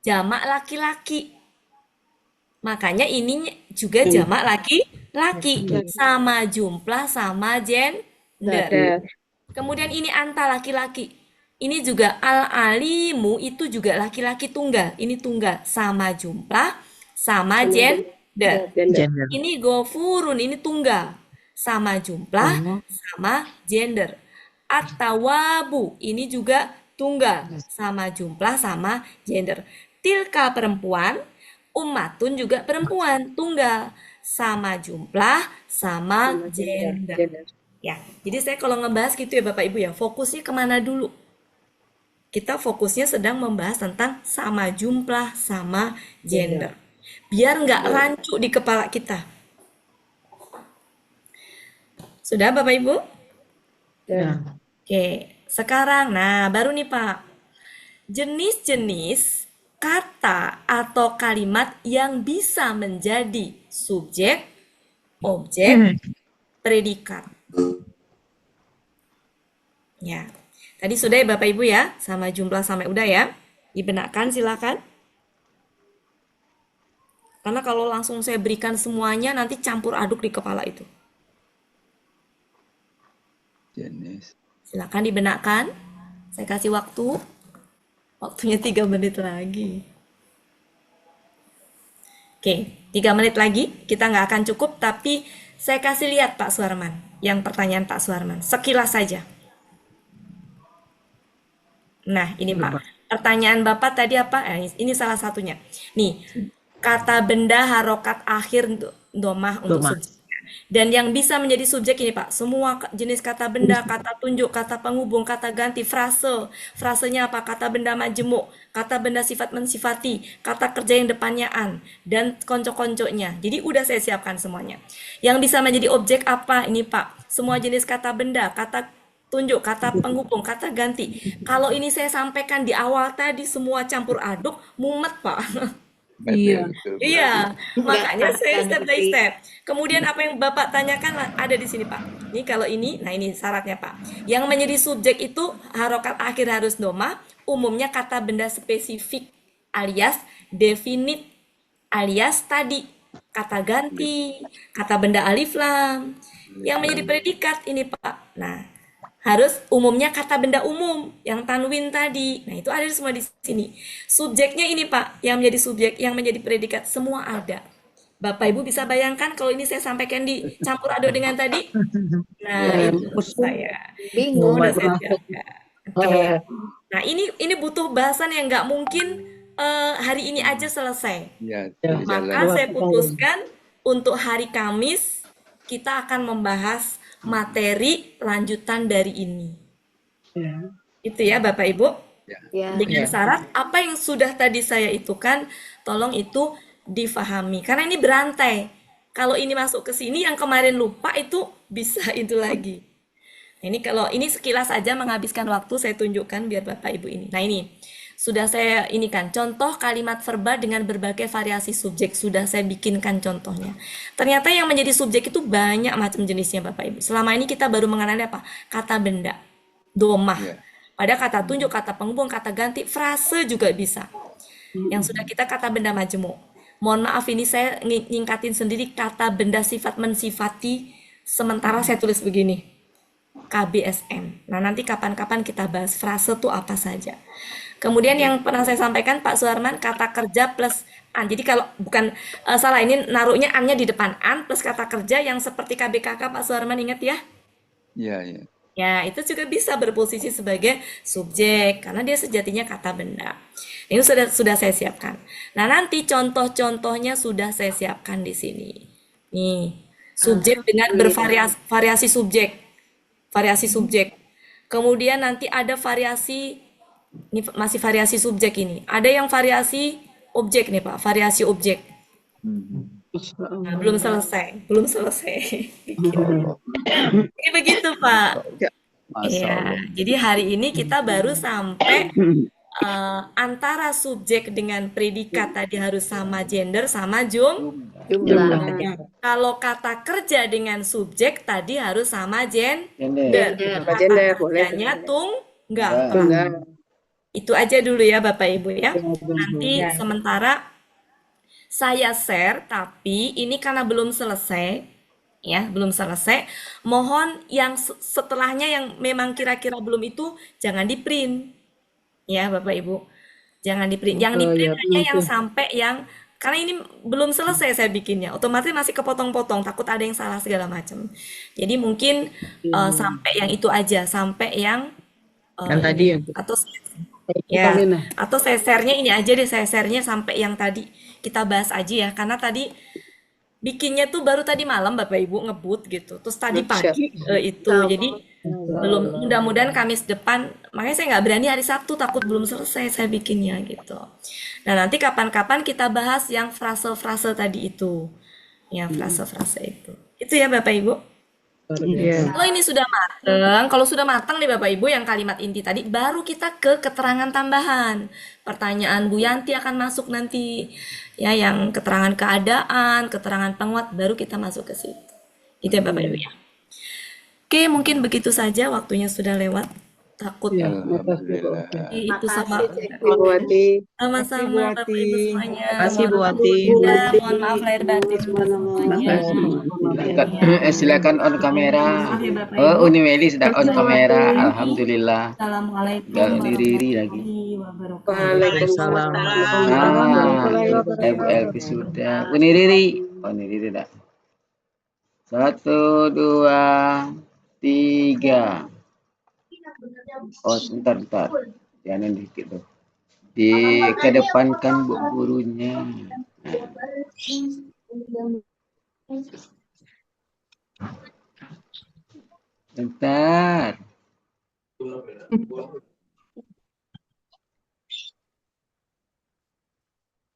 Jamak laki-laki. Makanya ini juga jamak laki-laki. Sama jumlah sama gender. Kemudian ini anta laki-laki. Ini juga al-alimu itu juga laki-laki tunggal. Ini tunggal sama jumlah sama gender. Gender. Ini gofurun ini tunggal sama jumlah sama gender. At-tawabu ini juga tunggal sama jumlah sama gender. Tilka perempuan, ummatun juga perempuan tunggal sama jumlah sama gender. Ya, jadi saya kalau ngebahas gitu ya Bapak Ibu ya, fokusnya kemana dulu? Kita fokusnya sedang membahas tentang sama jumlah sama gender. Biar nggak rancu di kepala kita. Sudah Bapak Ibu? Ya. Oke, sekarang nah baru nih Pak. Jenis-jenis kata atau kalimat yang bisa menjadi subjek, objek, predikat. Ya. Tadi sudah ya Bapak Ibu ya, sama jumlah sampai udah ya. Dibenarkan silakan. Karena kalau langsung saya berikan semuanya nanti campur aduk di kepala itu. Jenis. Silakan dibenarkan. Saya kasih waktu. Waktunya 3 menit lagi. Oke, 3 menit lagi. Kita nggak akan cukup, tapi saya kasih lihat Pak Suarman. Yang pertanyaan Pak Suarman. Sekilas saja. Nah, ini Pak. Pertanyaan Bapak tadi apa? Ini salah satunya. Nih, kata benda harokat akhir domah untuk subjek. Dan yang bisa menjadi subjek ini Pak, semua jenis kata benda, kata tunjuk, kata penghubung, kata ganti, frase. Frasenya apa? Kata benda majemuk, kata benda sifat mensifati, kata kerja yang depannya an, dan konco-konconya. Jadi udah saya siapkan semuanya. Yang bisa menjadi objek apa? Ini Pak, semua jenis kata benda, kata tunjuk, kata penghubung, kata ganti. Kalau ini saya sampaikan di awal tadi semua campur aduk, mumet Pak. Iya. Iya, makanya saya step by step. Kemudian apa yang Bapak tanyakan ada di sini Pak. Ini kalau ini, nah ini syaratnya Pak. Yang menjadi subjek itu harokat akhir harus domah, umumnya kata benda spesifik alias definit alias tadi kata ganti, kata benda alif lam. Yang menjadi predikat ini Pak. Nah, harus umumnya kata benda umum yang tanwin tadi. Nah, itu ada semua di sini. Subjeknya ini Pak, yang menjadi subjek, yang menjadi predikat semua ada. Bapak Ibu bisa bayangkan kalau ini saya sampaikan di campur aduk dengan tadi. Nah, itu maksud saya. Bingung. Udah saya siapkan. Oke. Nah, ini butuh bahasan yang nggak mungkin hari ini aja selesai. Ya, Maka saya putuskan untuk hari Kamis kita akan membahas materi lanjutan dari ini. Itu ya Bapak Ibu. Dengan syarat apa yang sudah tadi saya itukan, tolong itu difahami. Karena ini berantai. Kalau ini masuk ke sini, yang kemarin lupa itu bisa itu lagi. Nah, ini kalau ini sekilas aja menghabiskan waktu, saya tunjukkan biar Bapak Ibu ini. Nah ini, sudah saya ini kan contoh kalimat verba dengan berbagai variasi subjek. Sudah saya bikinkan contohnya. Ternyata yang menjadi subjek itu banyak macam jenisnya Bapak Ibu. Selama ini kita baru mengenali apa? Kata benda, domah. Pada kata tunjuk, kata penghubung, kata ganti, frase juga bisa. Yang sudah kita kata benda majemuk. Mohon maaf ini saya nyingkatin sendiri kata benda sifat mensifati. Sementara saya tulis begini. KBSM. Nah, nanti kapan-kapan kita bahas frase tuh apa saja. Kemudian yang pernah saya sampaikan Pak Suharman, kata kerja plus an. Jadi kalau bukan salah, ini naruhnya an-nya di depan, an plus kata kerja yang seperti KBKK Pak Suharman, ingat ya? Iya, iya. Ya, itu juga bisa berposisi sebagai subjek karena dia sejatinya kata benda. Ini sudah saya siapkan. Nah, nanti contoh-contohnya sudah saya siapkan di sini. Nih, subjek dengan bervariasi subjek. Variasi subjek. Kemudian nanti ada variasi, ini masih variasi subjek ini. Ada yang variasi objek nih Pak, variasi objek. Nah, belum selesai. Ini begitu Pak. Iya, jadi hari ini kita baru sampai antara subjek dengan predikat tadi harus sama gender, sama jumlah. Kalau kata kerja dengan subjek tadi harus sama gender. Kata kerjanya tunggal. Itu aja dulu ya Bapak Ibu ya. Nanti sementara saya share, tapi ini karena belum selesai, ya, belum selesai. Mohon yang setelahnya yang memang kira-kira belum itu jangan di print, ya Bapak Ibu, jangan di print. Yang di print hanya yang sampai yang, karena ini belum selesai saya bikinnya, otomatis masih kepotong-potong, takut ada yang salah segala macam. Jadi mungkin sampai yang itu aja, sampai yang tadi atau ya, atau saya share-nya ini aja deh, saya share-nya sampai yang tadi kita bahas aja ya, karena tadi bikinnya tuh baru tadi malam Bapak Ibu ngebut gitu, terus tadi pagi itu, jadi belum, mudah-mudahan Kamis depan, makanya saya nggak berani hari Sabtu, takut belum selesai saya bikinnya gitu. Nah nanti kapan-kapan kita bahas yang frase-frase tadi itu, ya frase-frase itu ya Bapak Ibu. Kalau ini sudah matang, kalau sudah matang nih Bapak Ibu yang kalimat inti tadi, baru kita ke keterangan tambahan. Pertanyaan Bu Yanti akan masuk nanti, ya, yang keterangan keadaan, keterangan penguat, baru kita masuk ke situ. Itu ya Bapak Ibu ya. Oke, mungkin begitu saja, waktunya sudah lewat. Takut itu sama sama-sama Bapak Ibu semuanya. Kasih Bu Wati. Mohon maaf lahir batin semuanya. Silakan on kamera. Oh, Uni Meli sedang on kamera. Alhamdulillah. Assalamualaikum Riri lagi. Waalaikumsalam. Ibu Elvi sudah. Uni Riri. Oh, Uni Riri dah. 1, 2, 3. Oh, sebentar. Jangan dikit tuh. Dikedepankan bu gurunya. Bentar.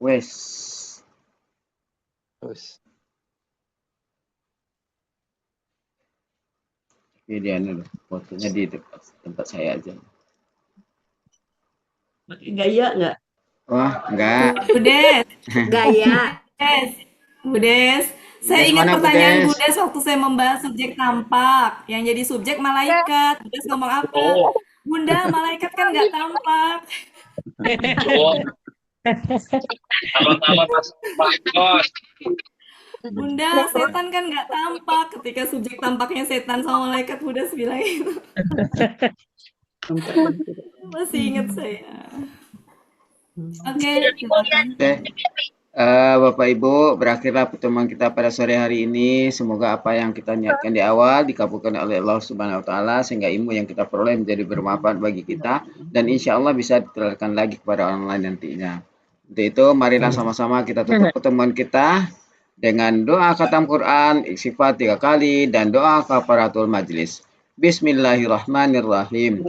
Wes. Ini dulu, fotonya di tempat saya aja. Pakai gaya nggak? Wah, enggak. Budes, Gaya. Budes. Saya Budes ingat mana, pertanyaan Budes? Budes waktu saya membahas subjek tampak. Yang jadi subjek malaikat. Budes ngomong apa? Bunda, malaikat kan nggak tampak. Sama-sama Mas Bos. Bunda, setan kan nggak tampak. Ketika subjek tampaknya setan sama malaikat, Budes bilang itu. Masih ingat saya. Oke, silakan. Bapak Ibu, berakhirlah pertemuan kita pada sore hari ini. Semoga apa yang kita niatkan di awal dikabulkan oleh Allah Subhanahu wa taala sehingga ilmu yang kita peroleh menjadi bermanfaat bagi kita dan insya Allah bisa ditularkan lagi kepada orang lain nantinya. Untuk itu, marilah sama-sama kita tutup pertemuan kita dengan doa khatam Quran, istighfar 3 kali dan doa kafaratul majlis. Bismillahirrahmanirrahim.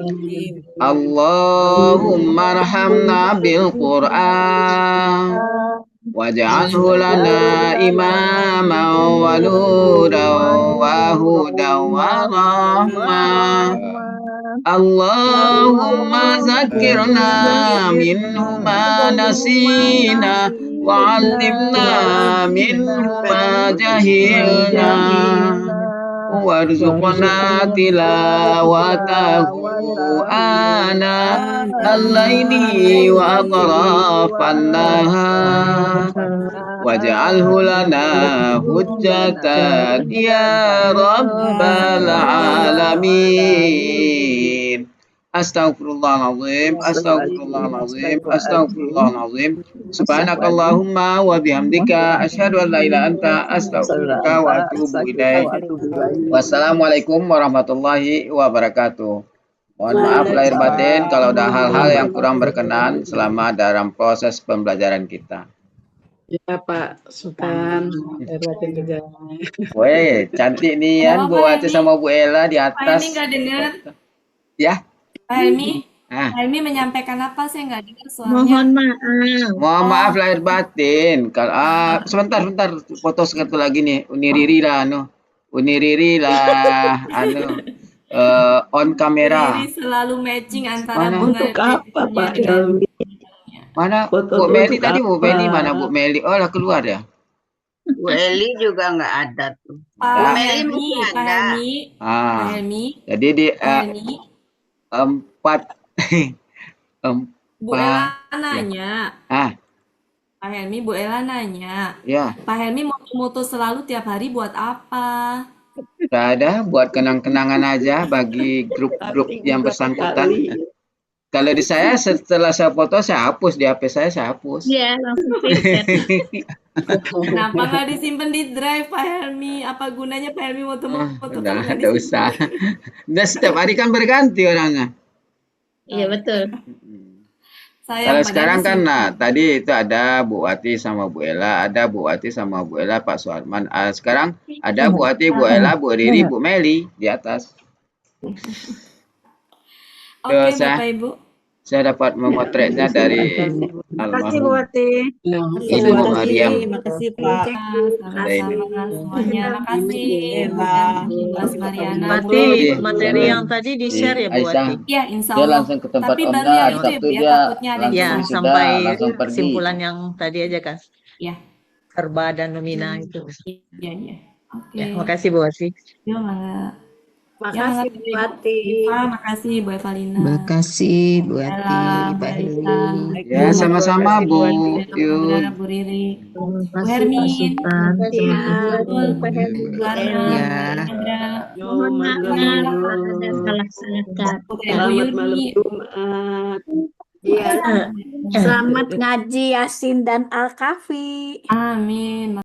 Allahumma arhamna bil Quran waj'alhu lana imaman wa nuran wa hudan wa rahmah. Allahumma zakkirna minhu ma nasina wa 'allimna minhu ma jahilna warzuqna tilawatahu ana al-laili wa atrafan nahar waj'alhu lana hujjatan ya rabbal alamin. Astaghfirullahaladzim, astaghfirullahaladzim, astaghfirullahaladzim. Subhanakallahumma wa bihamdika asyhadu an la ilaha anta astaghfiruka wa atubu ilaik. Wassalamualaikum warahmatullahi wabarakatuh. Mohon maaf lahir batin kalau ada hal-hal yang kurang berkenan selama dalam proses pembelajaran kita. Ya Pak Sultan, lahir batin juga. Woi, cantik nih Yan, Bu Wati sama Bu Ella di Pak Helmi atas. nggak dengar? Ya. Pak Helmi, Ah. Pak Helmi menyampaikan apa? Saya nggak dengar suaranya. Mohon maaf. Mohon maaf lahir batin. Kalau sebentar foto satu lagi nih. Uniriri lah on kamera. Jadi selalu matching antara Mana? bunga Untuk apa Pak Helmi? Mana Foto Bu itu Meli untuk tadi? Bu apa? Meli mana Bu Meli? Oh lah keluar ya. Bu Eli juga nggak ada tuh. Pak Bu Meli Helmi, masih Pak ada. Helmi, Pak Ah. Helmi, Jadi di Pak Helmi. 4 Bu Ella nanya, Ah, Pak Helmi, Bu Ella nanya, ya. Pak Helmi moto-moto selalu tiap hari buat apa? Gak ada, buat kenang-kenangan aja bagi grup-grup yang bersangkutan. Kalau di saya setelah saya foto saya hapus di HP saya hapus. Iya, langsung prepare. Kenapa nggak disimpan di drive, Pak Helmi? Apa gunanya Pak Helmi moto-moto kalau Udah, nggak ada usah. Udah setiap hari kan berganti orangnya. Iya, betul. Sayang, Kalau padahal sekarang kan, disimpan. nah tadi itu ada Bu Wati sama Bu Ella, ada Bu Wati sama Bu Ella, Pak Suarman. Sekarang ada Bu Wati, Bu Ella, Bu Riri, Bu Meli di atas. Oke, Terus Bapak Ibu. saya dapat memotretnya dari almarhum Ibu Mariam. Makasih Pak. Sama-sama semuanya. Makasih. Mas Mariana. Berarti Iya. materi yang tadi di-share ya Bu Aisyah. Wati? Iya, insya Dia Allah. langsung ke tempat Tapi Om baru Nah, yang hari itu Sabtu ya, dia takutnya ada yang Ya, salah. sudah sampai langsung pergi. kesimpulan yang tadi aja kan. Ya, Verba dan nomina itu. iya. Oke. Ya, makasih Bu Wati. Ya, mangga. Makasih Bu Wati. Makasih Bu Evalina. Makasih Bu Wati, Ella, Bu Pak Elisa, Helmi. Ya, sama-sama Bu Sandra, Yun. Bu Riri, Bu Terima kasih Pak Hermin, Sultan. Terima kasih Bu Pak Helmi. Bu Arma, Ya. Bu Indra, Mohon maaf kalau ada salah-salah kata. Bu Selamat malam Yuni. Jumat. Iya. Selamat ngaji Yasin dan Al-Kafi. Amin.